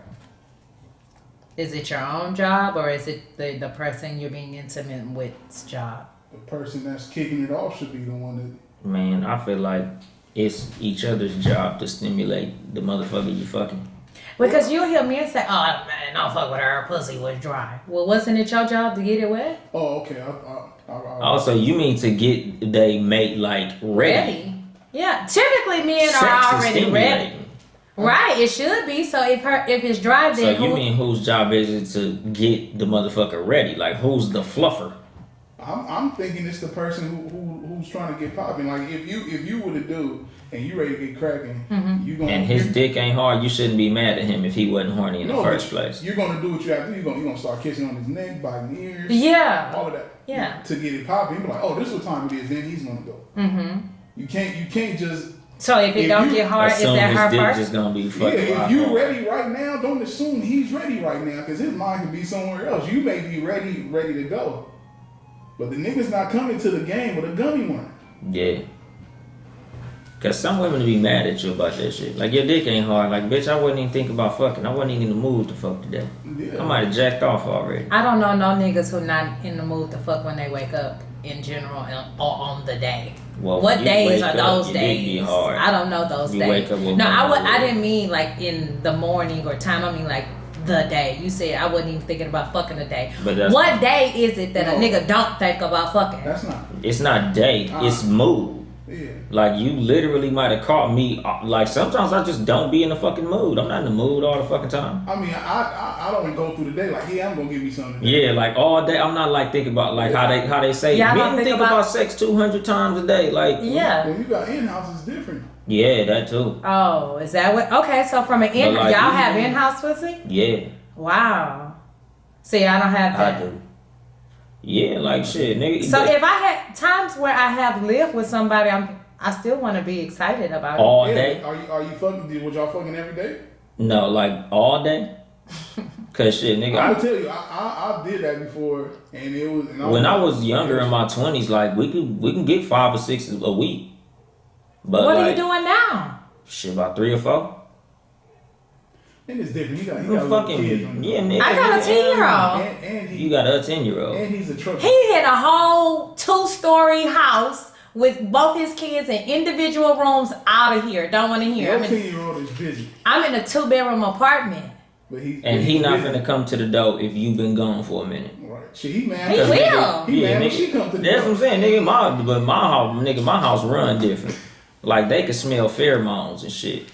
Is it your own job or is it the person you're being intimate with's job? The person that's kicking it off should be the one Man, I feel like it's each other's job to stimulate the motherfucker you fucking. Because you'll hear men say, oh man, don't fuck with her pussy was dry. Well, wasn't it your job to get it wet? Oh, okay. Also, you mean to get they mate like ready? Yeah, typically men Sex are is already ready. stimulating. Right, it should be. So if it's dry, So then you mean whose job is it to get the motherfucker ready? Like who's the fluffer? I'm thinking it's the person who's trying to get popping. Like if you were the dude and you ready to get cracking, you gonna And his dick ain't hard, you shouldn't be mad at him if he wasn't horny in the first but place. You're gonna do what you have to do. You're gonna start kissing on his neck, biting ears, Yeah. all of that. Yeah. To get it popping, you be like, oh, this is what time it is. Then he's gonna go. You can't just. So if it If don't you get hard, is Assume that her his dick first? just gonna be Yeah, fucking if you hard. ready right now, don't assume he's ready right now because his mind could be somewhere else. You may be ready to go, but the nigga's not coming to the game with a gummy one. Yeah. Cause some women be mad at you about that shit. Like your dick ain't hard. Like bitch, I wasn't even thinking about fucking. I wasn't even in the mood to fuck today. Yeah. I might have jacked off already. I don't know no niggas who not in the mood to fuck when they wake up in general or on the day. Well, What when you days wake are up, those your dick be days? hard. I don't know those You days. wake up with No, one I leg. didn't mean like in the morning or time. I mean like the day. You said I wasn't even thinking about fucking a day. But that's What day is it that a No. nigga don't think about fucking? That's not. It's not day. It's mood. Yeah. Like you literally might have caught me. Like sometimes I just don't be in the fucking mood. I'm not in the mood all the fucking time. I mean, I don't go through the day like, yeah, I'm gonna give you something. Yeah, like all day. I'm not like thinking about like how they say Yeah, I don't men think think about about sex 200 times a day. Like Yeah. When you got in-house, it's different. yeah, that too. Oh, is that what? Okay, so from an in, But, like, y'all you- have in-house pussy? Yeah, Wow. See, I don't have I that. do. Yeah, like shit, nigga. So if I had times where I have lived with somebody, I still want to be excited about it. all Yeah. day. Are you fucking? Was y'all fucking every day? No, like all day. Cause shit, nigga. I'm gonna tell you, I did that before, and it was. And When I was younger in my 20s, like we can get 5 or 6 a week. But What like, are you doing now? Shit, about 3 or 4. And it's different. You got You little fucking kids on yeah, you. nigga. I got a 10-year-old. And he, You got a 10-year-old. and he's a truck. He had a whole 2-story house with both his kids in individual rooms out of here. Don't want to hear. Your 10-year-old is busy, I'm in a 2-bedroom apartment. but he And he not busy. gonna come to the door if you been gone for a minute. Right. Shit, he mad. He Cause will. He Yeah, mad when nigga. she come to the That's what door. I'm saying, nigga. My house run different. Like they can smell pheromones and shit.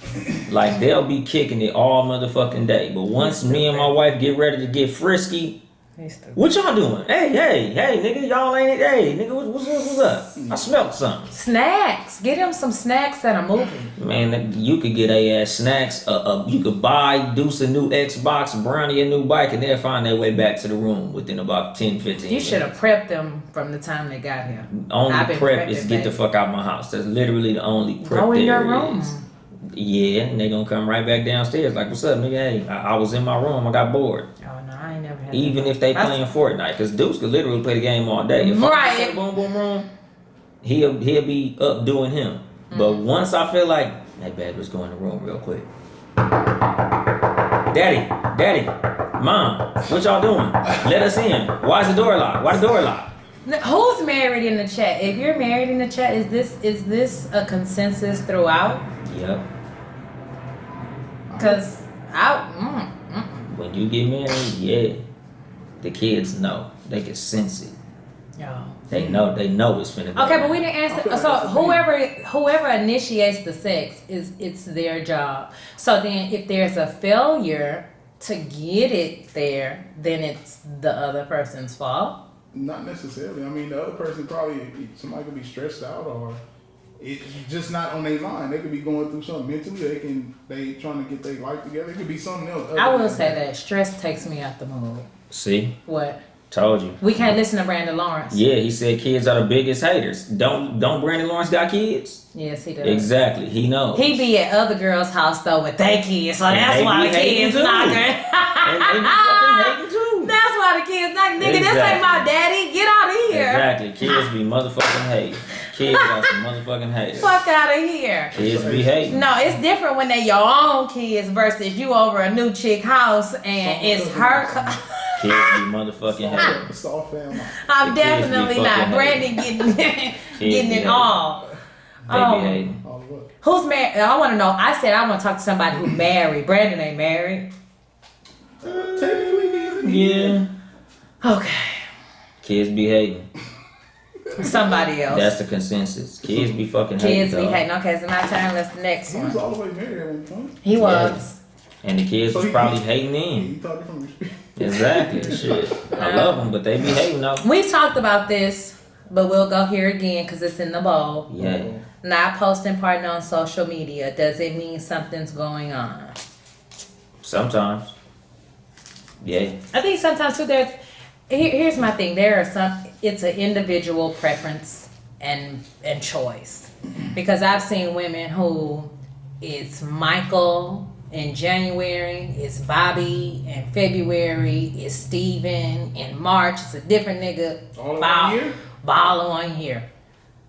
Like they'll be kicking it all motherfucking day. But once me and my wife get ready to get frisky, What y'all doing? Hey, nigga, y'all ain't. Hey, nigga, what's up? I smelled something. Snacks. Get him some snacks at a movie. Man, you could get a ass snacks. You could buy Deuce a new Xbox, Brownie a new bike, and they'll find their way back to the room within about 10, 15 You should have prepped them from the time they got here. Only prep is get the fuck out my house. That's literally the only prep Go in there your room. is. Yeah, and they gonna come right back downstairs like, what's up, nigga? Hey, I was in my room. I got bored. Oh, no, I ain't never had Even that. if they playing Fortnite, because Deuce could literally play the game all day. If I'm in the boom boom room, he'll be up doing him. But once I feel like, hey, babe, let's go in the room real quick. Daddy, Mom, what y'all doing? Let us in. Why is the door locked? Why the door locked? Who's married in the chat? If you're married in the chat, is this a consensus throughout? Yep. Because when you get married, yeah, the kids know. They can sense it. Yo. They know it's finna go. Okay, but we didn't answer. So whoever initiates the sex it's their job. So then, if there's a failure to get it there, then it's the other person's fault. Not necessarily. I mean, the other person somebody could be stressed out or it's just not on their line. They could be going through something mentally. They trying to get their life together. It could be something else. I will say that stress takes me out the mood. See? What? Told you. We can't listen to Brandon Lawrence. Yeah, he said kids are the biggest haters. Don't Brandon Lawrence got kids? Yes, he does. Exactly. He knows. He be at other girls' house though with their kids, so that's why the kids knocking. And they be fucking hating too. That's why the kids knocking. Nigga, this ain't my daddy. Get out of here. Exactly. Kids be motherfucking hating. Kids are some motherfucking haters. Fuck out of here. Kids be hating. No, it's different when they your own kids versus you over a new chick house and it's her. Kids be motherfucking haters. I'm definitely not. Brandon getting it all. They be hating. Who's married? I want to know. I said I want to talk to somebody who married. Brandon ain't married. Yeah. Okay. Kids be hating. Somebody else. That's the consensus. Kids be fucking hating. Kids be hating. Okay, so my turn. Let's the next one. He was all the way married at one point. He was. And the kids was probably hating in. He talking from experience. Exactly. Shit. I love them, but they be hating though. We talked about this, but we'll go here again because it's in the bowl. Yeah. Not posting partner on social media. Does it mean something's going on? Sometimes. Yeah. I think sometimes too. Here's my thing. It's an individual preference and choice, because I've seen women who it's Michael in January, it's Bobby in February, it's Steven in March. It's a different nigga. Ball on here.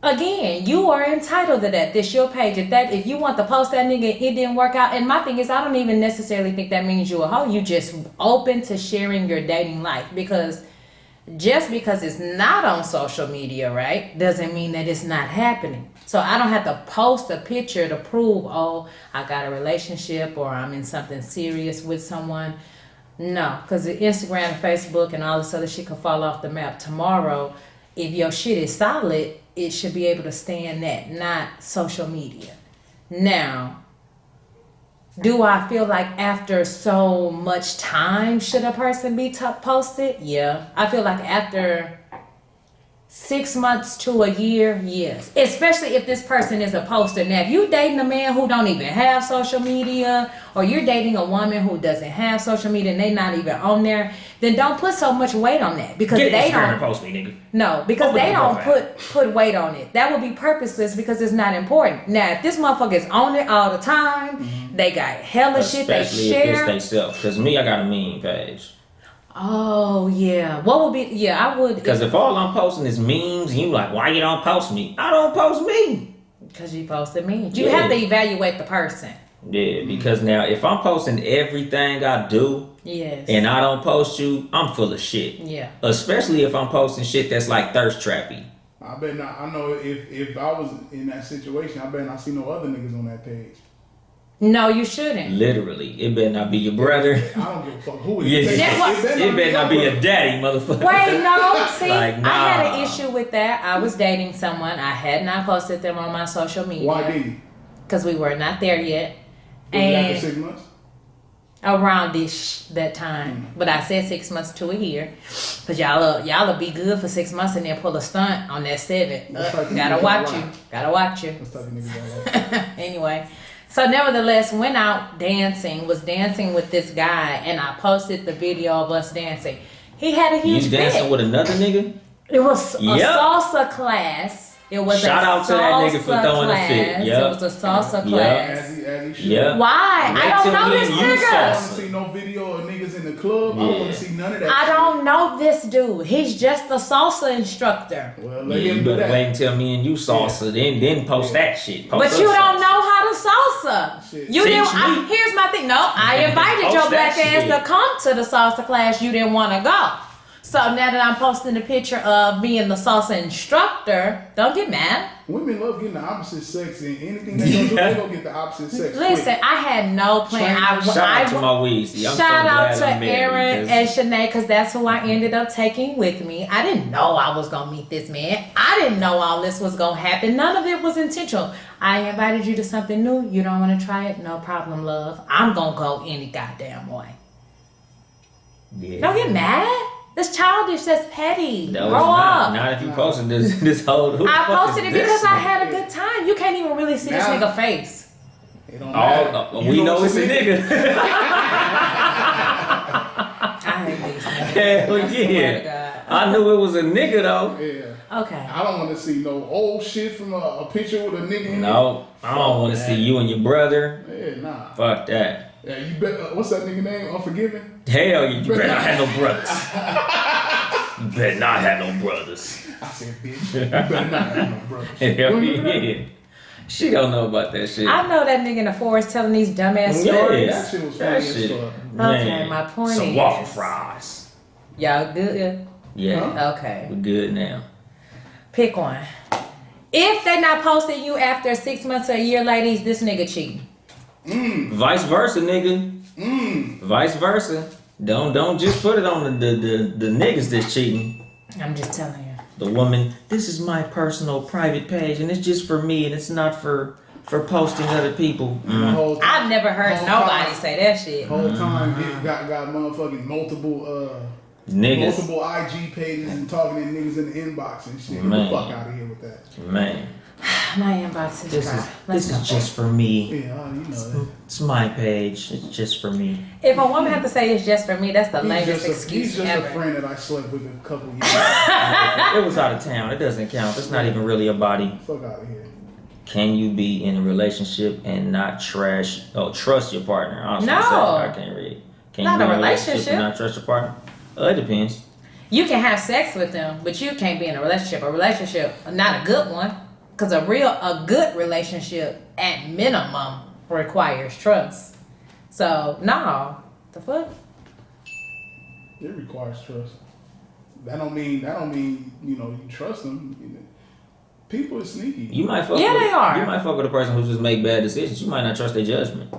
Again, you are entitled to that. This your page. If you want to post that nigga, it didn't work out. And my thing is, I don't even necessarily think that means you a hoe. You just open to sharing your dating life, because just because it's not on social media, right, doesn't mean that it's not happening. So I don't have to post a picture to prove, oh, I got a relationship or I'm in something serious with someone. No, because Instagram and Facebook and all this other shit can fall off the map tomorrow. If your shit is solid, it should be able to stand that, not social media. Now, do I feel like after so much time should a person be posted? Yeah. I feel like after 6 months to a year, yes. Especially if this person is a poster. Now, if you're dating a man who don't even have social media, or you're dating a woman who doesn't have social media and they not even on there, then don't put so much weight on that, because they don't post me, nigga. No, because they don't put weight on it. That would be purposeless because it's not important. Now, if this motherfucker is on it all the time, they got hella shit they share. Especially if it's they self. Because me, I got a meme page. Oh, yeah. What would be... Yeah, I would... Because if all I'm posting is memes, you like, why you don't post me? I don't post me. Because you posted memes. You have to evaluate the person. Yeah, because now if I'm posting everything I do, yes, and I don't post you, I'm full of shit. Yeah. Especially if I'm posting shit that's like thirst trappy. I bet not. I know if I was in that situation, I bet not see no other niggas on that page. No, you shouldn't. Literally, it better not be your brother. I don't give a fuck who it is. It better not be a daddy, motherfucker. Wait, no. See, like, nah. I had an issue with that. I was dating someone. I had not posted them on my social media. Why did you? Because we were not there yet. Was it after 6 months? around that time. But I said 6 months to a year. Cause y'all will be good for 6 months and then pull a stunt on that 7. Gotta watch you. Gotta watch you. Anyway. So nevertheless, went out was dancing with this guy, and I posted the video of us dancing. He had a huge You dancing with another nigga? It was a salsa class. It was Shout out to that nigga for throwing a fit. Yep. It was a salsa class. Yeah. Why? I don't know this nigga. I don't see no video of niggas in the club. I don't want to see none of that. I don't know this dude. He's just a salsa instructor. Well, let him do that. Wait until me and you salsa, then post that shit. But you don't know how to salsa. Shit. You didn't. Here's my thing. No, I invited your black ass to come to the salsa class. You didn't want to go. So now that I'm posting a picture of being the salsa instructor, don't get mad. Women love getting the opposite sex, and anything they gonna do, they gonna get the opposite sex. Listen, I had no plan. Shout out to my Weezy. Shout out to Aaron and Shanae, because that's who I ended up taking with me. I didn't know I was gonna meet this man. I didn't know all this was gonna happen. None of it was intentional. I invited you to something new. You don't want to try it? No problem, love. I'm gonna go any goddamn way. Yeah. Don't get mad. That's childish. That's petty. That Grow up. Not if you posted this whole. I posted it because I had a good time. You can't even really see this nigga face. It don't matter. We know it's a nigga. I hate these niggas. Hell yeah. I knew it was a nigga though. Yeah. Okay. I don't want to see no old shit from a picture with a nigga in it. No, I don't want to see you and your brother. Yeah, nah. Fuck that. Yeah, you bet. What's that nigga name? Unforgiven? Hell, you better not have no brothers. You better not have no brothers. I said, bitch. You better not have no brothers. Hell yeah. She don't know about that shit. I know that nigga in the forest telling these dumbass stories. That shit was funny as fuck. Okay, my point is. Some waffle fries. Y'all good? Yeah. Huh? Okay. We're good now. Pick one. If they not posting you after 6 months or a year, ladies, this nigga cheating. Vice versa, nigga. Vice versa. Don't just put it on the niggas that's cheating. I'm just telling you. The woman, this is my personal private page and it's just for me and it's not for posting other people. I've never heard nobody say that shit. Whole time it got motherfucking multiple Niggas. multiple IG pages and talking to niggas in the inbox and shit. Get the fuck out of here with that. Man. My inbox is dry. This is just for me. Yeah, you know that. It's my page. It's just for me. If a woman have to say it's just for me, that's the lamest excuse He's just ever. a friend that I slept with a couple years. It was out of town. It doesn't count. It's not even really a body. Fuck out of here. Can you be in a relationship and not trust your partner? I was No. gonna say, I can't read. Can Not you be a in relationship. and not trust your partner? It depends. You can have sex with them, but you can't be in a relationship. A relationship, not a good one, because a good relationship at minimum requires trust. So no, the fuck. It requires trust. That don't mean you trust them. People are sneaky. You might fuck. Yeah, with, they are. You might fuck with a person who just make bad decisions. You might not trust their judgment.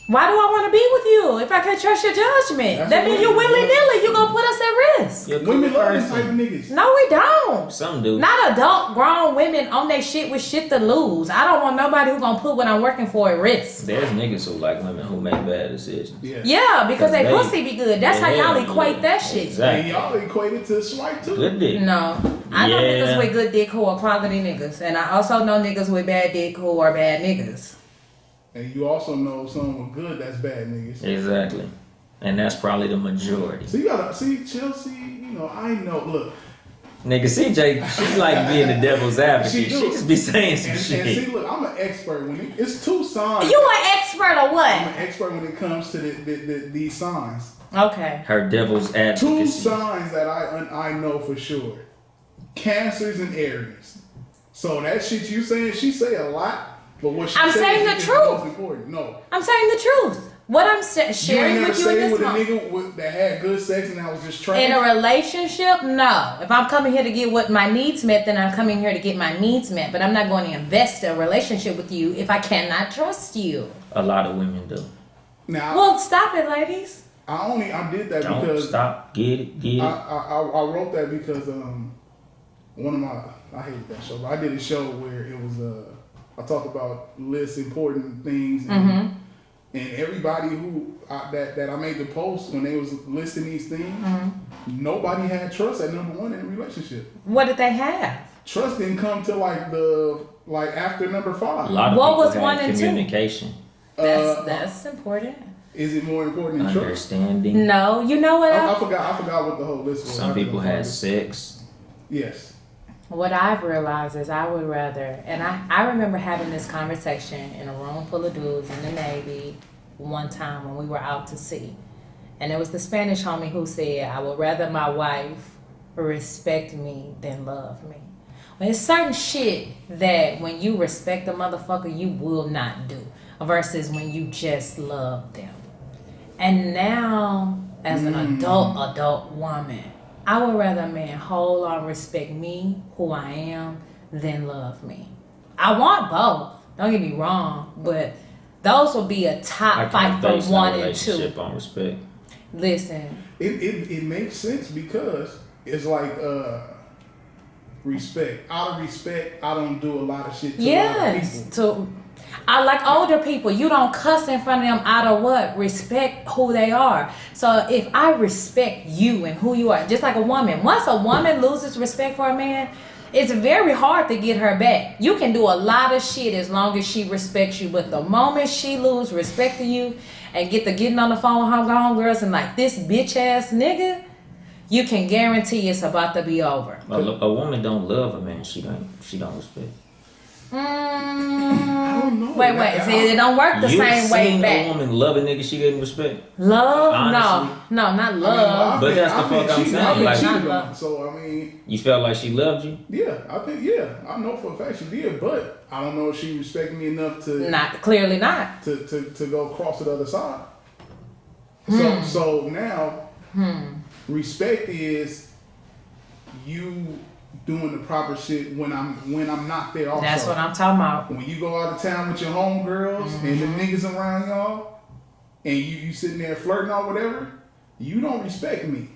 Why do I want to be with you if I can't trust your judgment? That means you willy-nilly. You gonna put us at risk. Women love this type of niggas. No, we don't. Some do. Not adult, grown women on their shit with shit to lose. I don't want nobody who gonna put what I'm working for at risk. There's niggas who like women who make bad decisions. Yeah, because they pussy be good. That's how y'all equate that shit. Exactly. And y'all equate it to swipe too. Good dick. No. I know niggas with good dick who are quality niggas. And I also know niggas with bad dick who are bad niggas. And you also know someone good that's bad niggas. Exactly. And that's probably the majority. So you gotta see Chelsea, I know, look. Nigga, CJ, she like being the devil's advocate. She just be saying some shit. And see, look, I'm an expert when it's two signs. You an expert or what? I'm an expert when it comes to these signs. Okay. Her devil's advocacy. Two signs that I know for sure. Cancers and Aries. So that shit you saying, she say a lot. But what I'm saying the truth. Most important. No, I'm saying the truth. What I'm sharing with you in this with moment. a nigga that had good sex and that was just trash. In a relationship, no. If I'm coming here to get what my needs met, then I'm coming here to get my needs met. But I'm not going to invest in a relationship with you if I cannot trust you. A lot of women do. Now, well, stop it, ladies. I did that Don't because stop. Get it. I wrote that because one of my I hated that show, but I did a show where it was I talked about lists important things and And everybody who that I made the post when they was listing these things, nobody had trust at number one in a relationship. What did they have? Trust didn't come to like after number 5. A lot of What people was had 1 and 2? communication. That's important. Is it more important than trust? Understanding. No, you know what? I forgot what the whole list was. Some people had sex. Yes. What I've realized is I would rather, and I remember having this conversation in a room full of dudes in the Navy one time when we were out to sea. And it was the Spanish homie who said, I would rather my wife respect me than love me. Well, there's certain shit that when you respect a motherfucker, you will not do versus when you just love them. And now, as an adult woman, I would rather a man hold on, respect me, who I am, than love me. I want both. Don't get me wrong, but those will be a top fight for 1 and 2. On respect. Listen, it makes sense because it's like respect. Out of respect, I don't do a lot of shit to a lot of people. I like older people. You don't cuss in front of them out of what? Respect who they are. So if I respect you and who you are, just like a woman. Once a woman loses respect for a man, it's very hard to get her back. You can do a lot of shit as long as she respects you. But the moment she loses respect to you and getting on the phone with her homegirls and like this bitch ass nigga, you can guarantee it's about to be over. A woman don't love a man she don't respect. I don't know. Wait. See, it don't work the same way back. A woman love a nigga she didn't respect? Love? Honestly. No, not love. But that's the fuck I'm saying. Like, not love. So I mean, you felt like she loved you? Yeah, I think I know for a fact she did, but I don't know if she respected me enough to clearly not to go across to the other side. So now respect is you doing the proper shit when I'm not there also. That's what I'm talking about. When you go out of town with your homegirls and the niggas around y'all and you sitting there flirting or whatever, you don't respect me.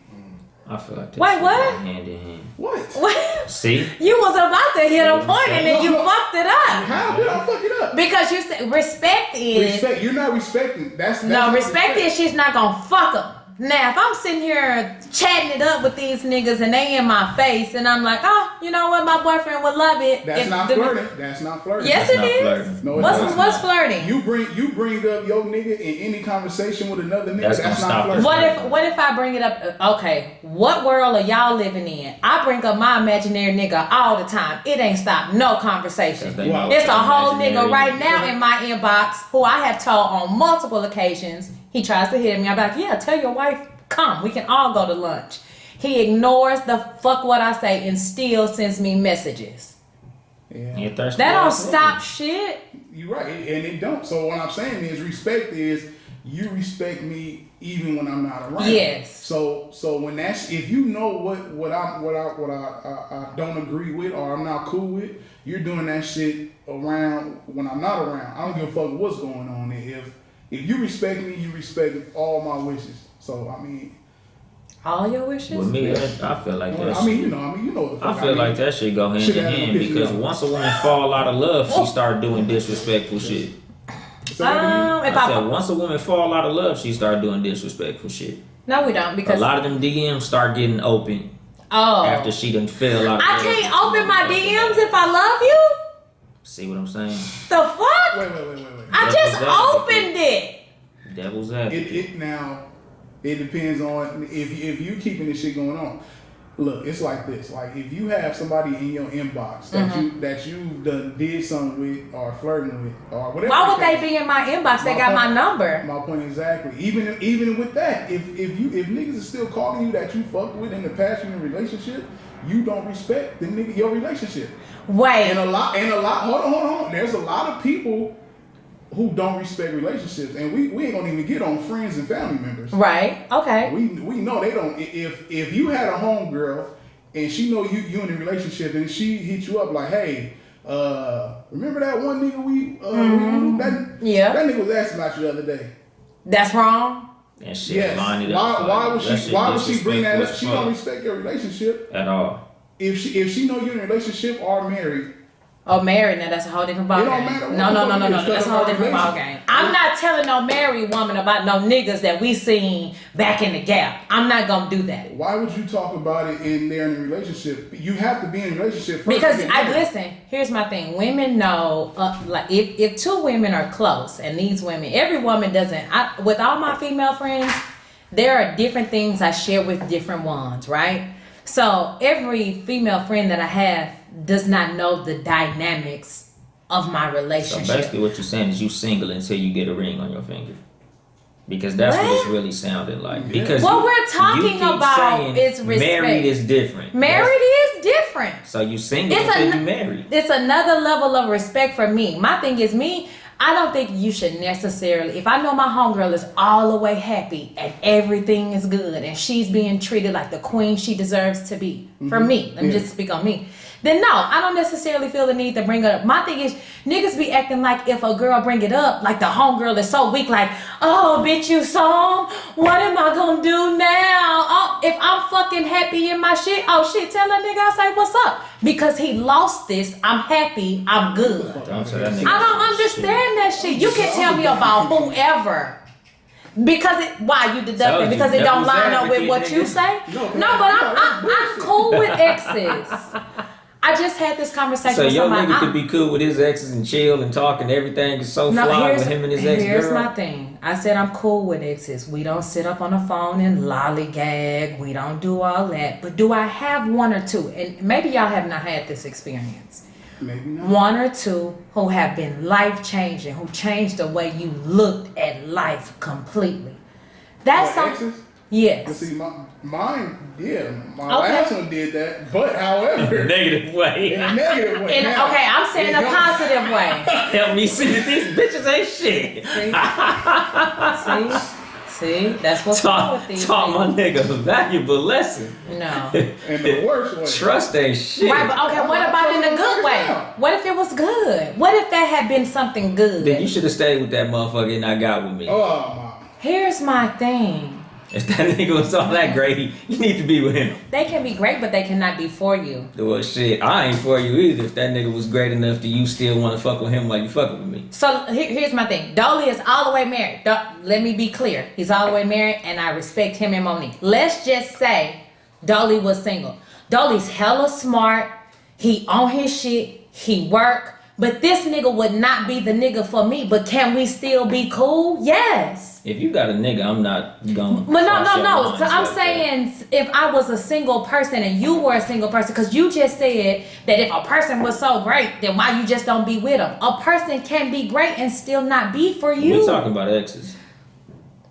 I feel like that. Wait, what? Hand in hand. What? See? You was about to hit a point and then you fucked it up. How did I fuck it up? Because you said respect is... Respect. You're not respecting. That's no, respect is she's not gonna fuck them. Now, if I'm sitting here chatting it up with these niggas and they in my face and I'm like, oh, you know what, my boyfriend would love it. That's not flirting. That's not flirting. Yes, That's it is. flirting. No, what's flirting? You bring up your nigga in any conversation with another nigga. That's not flirting. What if I bring it up? Okay, what world are y'all living in? I bring up my imaginary nigga all the time. It ain't stopped no conversation. Wow. It's a whole nigga right now in my inbox who I have told on multiple occasions. He tries to hit me. I'm like, yeah, tell your wife, come. We can all go to lunch. He ignores the fuck what I say and still sends me messages. Yeah. That don't stop shit. You're right, and it don't. So what I'm saying is respect is you respect me even when I'm not around. Yes. So when that's, if you know what I don't agree with or I'm not cool with, you're doing that shit around when I'm not around. I don't give a fuck what's going on. If you respect me, you respect all my wishes. So I mean, all your wishes. With me, I feel like that. You know what the fuck I feel like that shit go hand in hand because once a woman fall out of love, she start doing disrespectful shit. I said once a woman fall out of love, she start doing disrespectful shit. No, we don't, because a lot of them DMs start getting open. After she done fell out. I can't open my DMs if I love you. See what I'm saying? The fuck? Wait. I just opened it. Devil's advocate. It depends on if you keeping this shit going on. Look, it's like this. Like if you have somebody in your inbox that you've did something with or flirting with or whatever. Why would they be in my inbox? They got my number. My point exactly. Even with that, if niggas is still calling you that you fucked with in the past in a relationship, you don't respect your relationship. Wait. And a lot. Hold on. There's a lot of people who don't respect relationships, and we ain't gonna even get on friends and family members. Right. Okay. We know they don't. If you had a homegirl and she know you in a relationship and she hit you up like, hey, remember that one nigga that nigga was asking about you the other day. That's wrong. And shit, yes. Why would she bring that up? She don't respect your relationship at all. If she know you're in a relationship or married, Oh, married, now that's a whole different ballgame. It don't matter what No, the fuck it is, that's a whole different ballgame. I'm not telling no married woman about no niggas that we seen back in the gap. I'm not gonna do that. Why would you talk about it in there in a relationship? You have to be in a relationship first. Because listen, here's my thing. Women know, like if two women are close, and these women, every woman doesn't. With all my female friends, there are different things I share with different ones, right? So every female friend that I have does not know the dynamics of my relationship. So basically what you're saying is you single until you get a ring on your finger. Because that's what it's really sounding like. Because what we're talking about is respect. Married is different. Married is different. So you single until you married. It's another level of respect for me. My thing is I don't think you should necessarily, if I know my homegirl is all the way happy and everything is good and she's being treated like the queen she deserves to be, for me, let me just speak on me, then no, I don't necessarily feel the need to bring it up. My thing is, niggas be acting like if a girl bring it up, like the homegirl is so weak, like, oh, bitch, you saw him? What am I gonna do now? Oh, if I'm fucking happy in my shit, oh shit, tell that nigga I say what's up. Because he lost this, I'm happy, I'm good. I don't understand that shit. You can tell me about whoever. Because why you deducting? Because it don't line up with what you say? No, but I'm cool with exes. I just had this conversation with somebody. So your nigga could be cool with his exes and chill and talk and everything is so fly with him and his ex girl? Here's my thing. I said I'm cool with exes. We don't sit up on the phone and lollygag. We don't do all that. But do I have one or two? And maybe y'all have not had this experience. Maybe not. One or two who have been life-changing, who changed the way you looked at life completely. That's exes? Yes. But see, mine, last one did that, but however, in a negative way. In a negative way. Okay, I'm saying a positive way. Help me see that these bitches ain't shit. See, that's what's wrong with these. Taught my nigga a valuable lesson. No. And the worst way. Trust ain't shit. Right, but okay, what about in a good way? What if it was good? What if that had been something good? Then you should have stayed with that motherfucker and not got with me. Oh, my. Here's my thing. If that nigga was all that great, you need to be with him. They can be great, but they cannot be for you. Well, shit, I ain't for you either. If that nigga was great enough to you still want to fuck with him like you fucking with me. So here's my thing. Dolly is all the way married. Let me be clear. He's all the way married, and I respect him and Monique. Let's just say Dolly was single. Dolly's hella smart. He on his shit. He work. But this nigga would not be the nigga for me. But can we still be cool? Yes. If you got a nigga, I'm not going. But no. So I'm saying if I was a single person and you were a single person, because you just said that if a person was so great, then why you just don't be with them? A person can be great and still not be for you. We're talking about exes.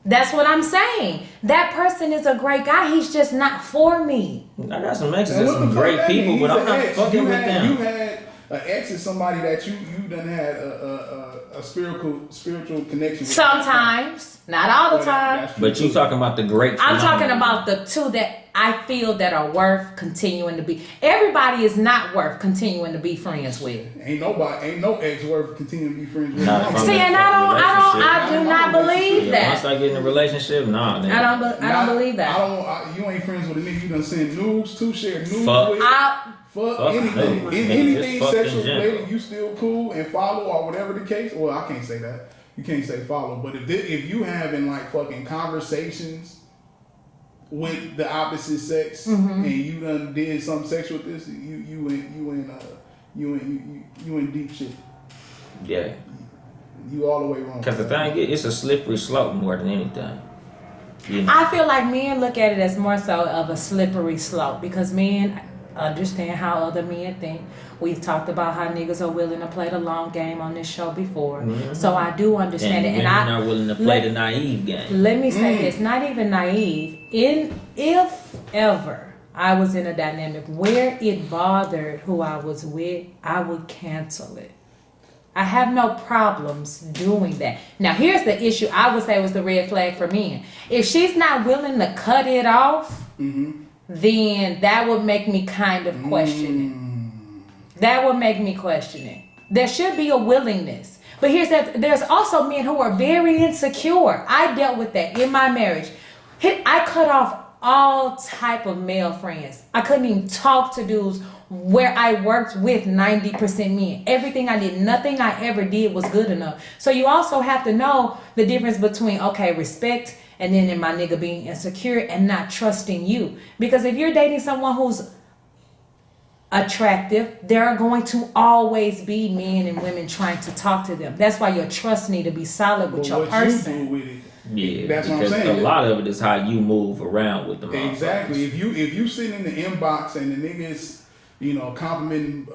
That's what I'm saying. That person is a great guy. He's just not for me. I got some exes and some great people, but I'm not fucking with them. You had an ex is somebody that you done had a spiritual connection with. Sometimes, not all the time. But you talking about the great. I'm talking about the two that I feel that are worth continuing to be. Everybody is not worth continuing to be friends with. Ain't no ex worth continuing to be friends with. See, and I do not believe that. Once I get in a relationship, nah. Nigga. I don't believe that. You ain't friends with a nigga you done send nudes to, share nudes with. Fuck anything. Anything sexual related, you still cool and follow or whatever the case. Well, I can't say that. You can't say follow. But if you having like fucking conversations with the opposite sex and you done did something sexual with this, you in deep shit. Yeah. You all the way wrong. Because the thing is, it's a slippery slope more than anything. You know? I feel like men look at it as more so of a slippery slope because men understand how other men think. We've talked about how niggas are willing to play the long game on this show before. So I do understand it. And I'm not willing to play the naive game. Let me say this, not even naive. If ever I was in a dynamic where it bothered who I was with, I would cancel it. I have no problems doing that. Now here's the issue I would say was the red flag for men. If she's not willing to cut it off, then that would make me kind of question it. That would make me question it. There should be a willingness. But there's also men who are very insecure. I dealt with that in my marriage. I cut off all type of male friends. I couldn't even talk to dudes where I worked with 90% men. Everything I did, nothing I ever did was good enough. So you also have to know the difference between, okay, respect, and then my nigga being insecure and not trusting you. Because if you're dating someone who's attractive, there are going to always be men and women trying to talk to them. That's why your trust need to be solid with your person. You do with it, Yeah, that's what I'm because saying. a lot of it is how you move around with them. Exactly. If you sitting in the inbox and the niggas, complimenting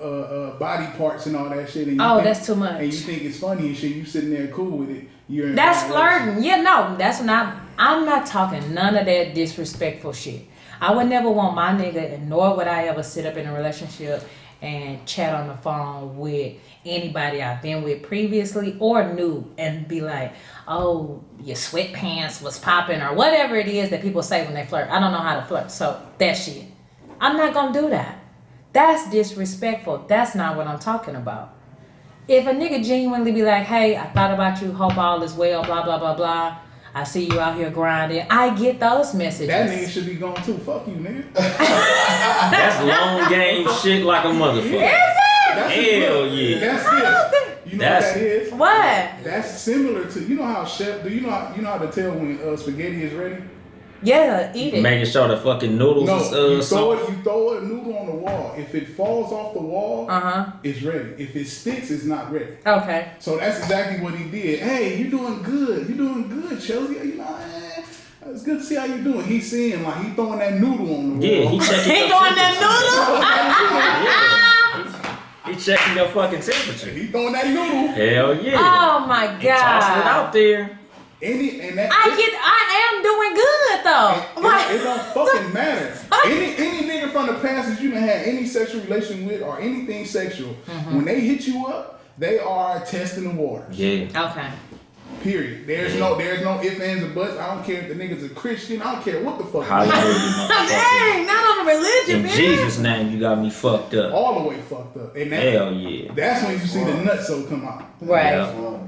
body parts and all that shit, and that's too much. And you think it's funny and shit, you sitting there cool with it. That's flirting. Yeah, no, that's not. I'm not talking none of that disrespectful shit. I would never want my nigga, and nor would I ever sit up in a relationship and chat on the phone with anybody I've been with previously or knew and be like, oh, your sweatpants was popping or whatever it is that people say when they flirt. I don't know how to flirt, so that shit. I'm not gonna do that. That's disrespectful. That's not what I'm talking about. If a nigga genuinely be like, hey, I thought about you, hope all is well, blah, blah, blah, blah. I see you out here grinding. I get those messages. That nigga should be gone too. Fuck you, nigga. That's long game shit like a motherfucker. Is it? Hell yeah. That's it. You know what that is? What? That's similar to, how chef, do you know how to tell when spaghetti is ready? Yeah, eat it. Making sure the fucking noodles No, is you throw a noodle on the wall. If it falls off the wall, it's ready. If it sticks, it's not ready. Okay. So that's exactly what he did. Hey, you doing good. You doing good, Chelsea. It's good to see how you doing. He's seeing like he throwing that noodle on the wall. Yeah, he checking He throwing that noodle. He checking your fucking temperature. He throwing that noodle. Hell yeah. Oh my God. He tossing it out there. I am doing good though. It don't fucking matter. Any nigga from the past that you done had any sexual relation with or anything sexual, when they hit you up, they are testing the waters. Yeah. Okay. Period. There's no ifs, ands, or buts. I don't care if the nigga's a Christian. I don't care what the fuck. Dang, not on the religion, in man. Jesus' name, you got me fucked up. All the way fucked up. And hell yeah. That's when you see the nutso come out. Right. Yeah.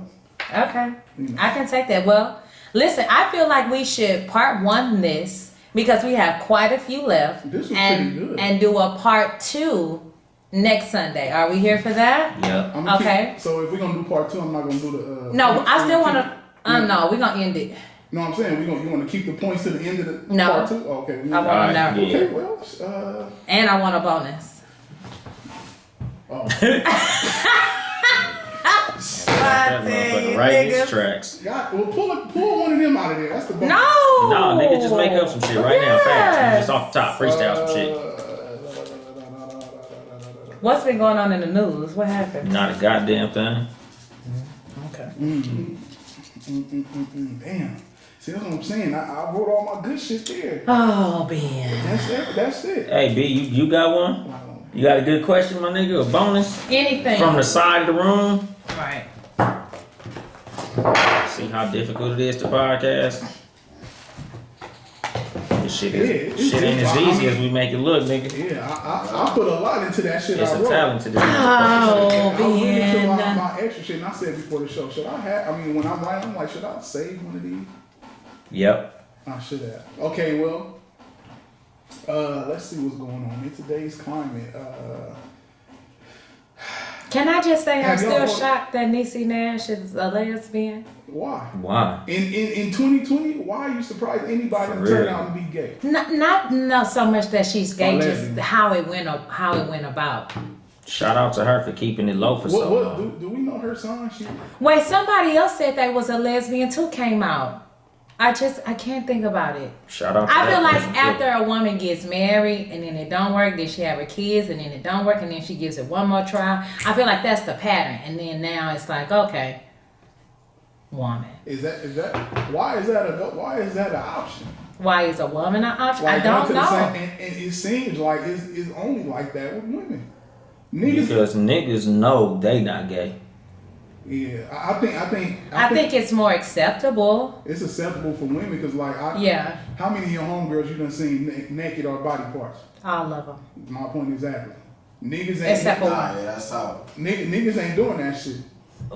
Okay. I can take that. Well, listen, I feel like we should part one this because we have quite a few left. This was pretty good. And do a part two next Sunday. Are we here for that? Yeah. Okay. So if we're gonna do part two, I'm not gonna do the. No, I still want to. No, we're gonna end it. No, I'm saying you want to keep the points to the end of the No. part two. Oh, okay. I want to know. Okay. Well. And I want a bonus. Oh. That motherfucker right in his tracks. God, well, pull one of them out of there. That's the bonus. No, nigga, just make up some shit right now, fast. Just off the top, freestyle some shit. What's been going on in the news? What happened? Not a goddamn thing. Okay. Damn. See, that's what I'm saying. I wrote all my good shit there. Oh, Ben. That's it. Hey, B, you got one? You got a good question, my nigga? A bonus? Anything. From the side of the room? Right. See how difficult it is to podcast? This shit ain't as easy as we make it look, nigga. Yeah, I put a lot into that shit. It's I a wrote. talent to do. Oh, I was really Ben. my extra shit, and I said before the show, when I'm writing, I'm like, should I save one of these? Yep. I should have. Okay, well, let's see what's going on in today's climate. Can I just say I'm Have y'all still shocked that Niecy Nash is a lesbian? Why? In 2020, why are you surprised anybody For turn real. out to be gay? Not so much that she's gay, Or just lesbian. how it went about. Shout out to her for keeping it low for so long. Do we know her song? Wait, somebody else said they was a lesbian too came out. I can't think about it. Shout out to I feel that like person, too. after a woman gets married and then it don't work, then she have her kids and then it don't work and then she gives it one more try. I feel like that's the pattern. And then now it's like, okay, woman. Is that why is that an option? Why is a woman an option? Like, I don't to the know. same- and it seems like it's only like that with women. Niggas. Because niggas know they not gay. Yeah, I I think it's more acceptable. it's acceptable for women because Yeah. How many of your homegirls you done seen naked or body parts? All of them. My point exactly. Niggas ain't Except for Nah, one. yeah, that's how. niggas ain't doing that shit.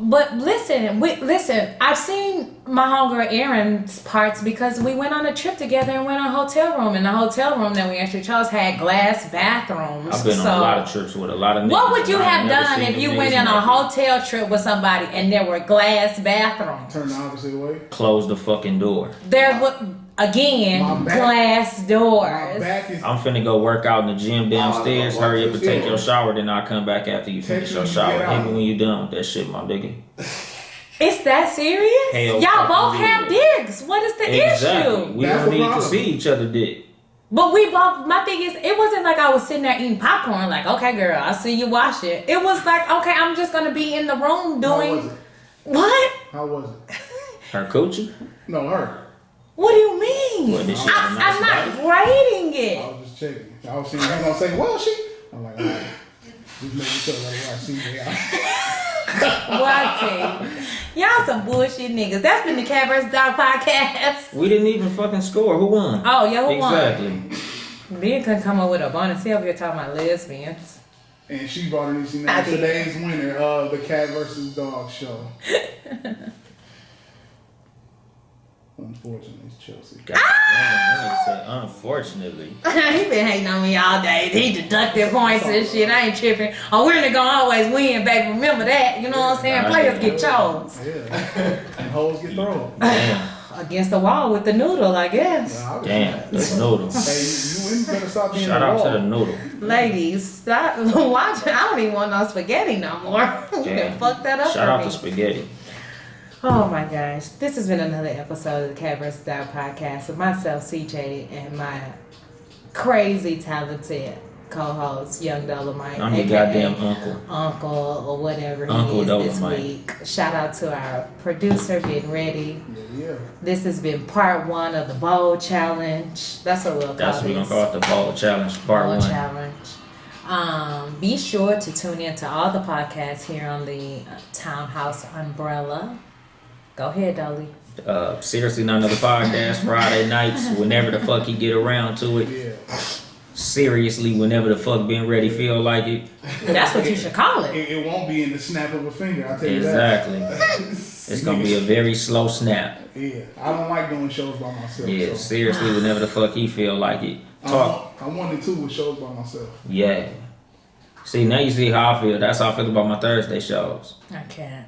But listen, I've seen my homegirl Erin's parts because we went on a trip together and went on a hotel room. And the hotel room that we actually chose had glass bathrooms. I've been on a lot of trips with a lot of niggas. What would you have done if you went on a hotel trip with somebody and there were glass bathrooms? Turn the opposite way. Close the fucking door. There would, again, glass doors. I'm finna go work out in the gym downstairs. Hurry up and take your shower, then I'll come back after you finish your shower. Hit me when you done with that shit, my nigga. It's that serious? Hell Y'all both have dicks. What is the issue? We don't need to see each other dick. But we both, my thing is, it wasn't like I was sitting there eating popcorn like, okay, girl, I see you wash it. It was like, okay, I'm just going to be in the room doing... How was it? What? How was it? Her coochie? No, her. What do you mean? What, did she have a nice I'm not body? rating it. I was just checking. I was seeing her gonna say, well, she. I'm like, all right. Just making sure that I CJ out. What? Y'all some bullshit niggas. That's been the Cat vs. Dog podcast. We didn't even fucking score. Who won? Oh, yeah, who won? Exactly. Ben couldn't come up with a bonus. He over here talking about lesbians. And she brought in today's winner of the Cat vs. Dog show. Unfortunately, it's Chelsea. God damn, said, unfortunately. He been hating on me all day. He deducted points and shit. I ain't tripping. Oh, we're not gonna always win, baby. Remember that. You know what I'm saying? Players get chose. Yeah. And hoes get thrown. Damn. Against the wall with the noodle, I guess. Damn, that's noodle. Hey, you better stop being Shout out to the noodle. Ladies, stop watching. I don't even want no spaghetti no more. You can fuck that up. Shout out to spaghetti. Oh my gosh. This has been another episode of the Cat vs. Dog podcast with myself, CJ, and my crazy talented co-host, Young Dolemite. I'm your goddamn uncle. Uncle or whatever Uncle he is Dolemite. this week. Shout out to our producer, Ben Ready. Yeah. This has been part 1 of the bowl challenge. That's what we'll call That's what we're this. gonna call it, the bowl challenge, part Bowl 1. challenge. Be sure to tune in to all the podcasts here on the Townhouse umbrella. Go ahead, Dolly. Seriously, Not Another Podcast, Friday nights, whenever the fuck he get around to it. Yeah. Seriously, whenever the fuck Ben Ready feel like it. That's what you should call it. It won't be in the snap of a finger, I'll tell you Exactly. that. It's gonna be a very slow snap. Yeah. I don't like doing shows by myself. Yeah, so. seriously, whenever the fuck he feel like it. Talk. I wanted to with shows by myself. Yeah. See, now you see how I feel. That's how I feel about my Thursday shows. I can't.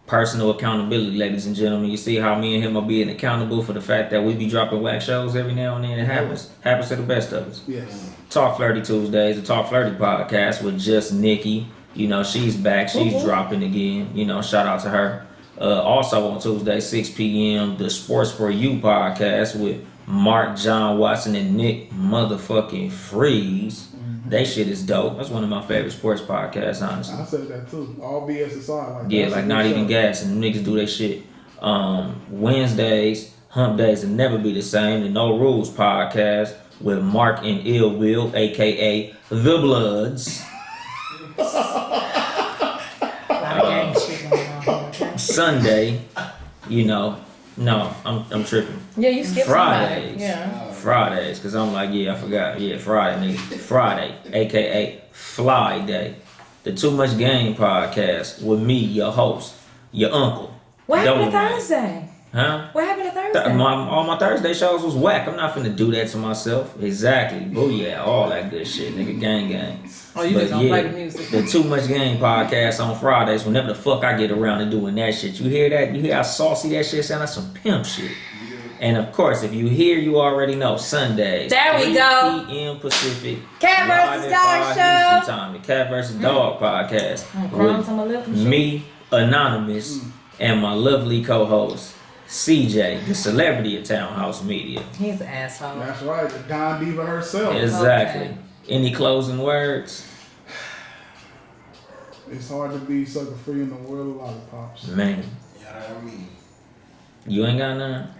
Personal accountability, ladies and gentlemen. You see how me and him are being accountable for the fact that we be dropping whack shows every now and then. It happens. Happens to the best of us. Yes. Talk Flirty Tuesdays, the Talk Flirty podcast with just Nikki. You know, she's back. She's dropping again. You know, shout out to her. Also on Tuesday, 6 p.m., the Sports For You podcast with Mark, John Watson, and Nick motherfucking Freeze. That shit is dope. That's one of my favorite sports podcasts, honestly. I said that too. All BS aside. Yeah, like not even gas, and them niggas do their shit. Wednesdays, Hump Days will never be the same. The No Rules podcast with Mark and Ill Will, aka The Bloods. Sunday, you know, no, I'm tripping. Yeah, you skipped Fridays. somebody. Yeah. Fridays, cause I'm like, yeah, I forgot. Yeah, Friday, nigga. Friday, aka Fly Day. The Too Much Game podcast with me, your host, your uncle. What happened to Dolemite. Thursday? Huh? What happened to Thursday? All my Thursday shows was whack. I'm not finna do that to myself. Exactly. Booyah, all that good shit, nigga. Gang, gang. Oh, you just gonna play the music. The Too Much Game podcast on Fridays, whenever the fuck I get around to doing that shit. You hear that? You hear how saucy that shit sound? That's some pimp shit. And of course, if you hear, you already know. Sundays. There we 3 go. p.m. Pacific. Cat live vs. at Dog 5 show. Eastern time. The Cat vs. Dog podcast. Crumbs on my lip and shit. Me, Anonymous, and my lovely co-host, CJ, the celebrity of Townhouse Media. He's an asshole. That's right. The Don Diva herself. Exactly. Okay. Any closing words? It's hard to be sucker free in the world of lollipops. Man. You ain't got none?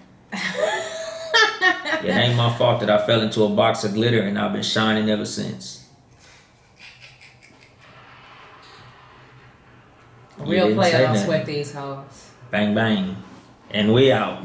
It ain't my fault that I fell into a box of glitter and I've been shining ever since. Real didn't player say don't nothing. sweat these hoes. Bang, bang. And we out.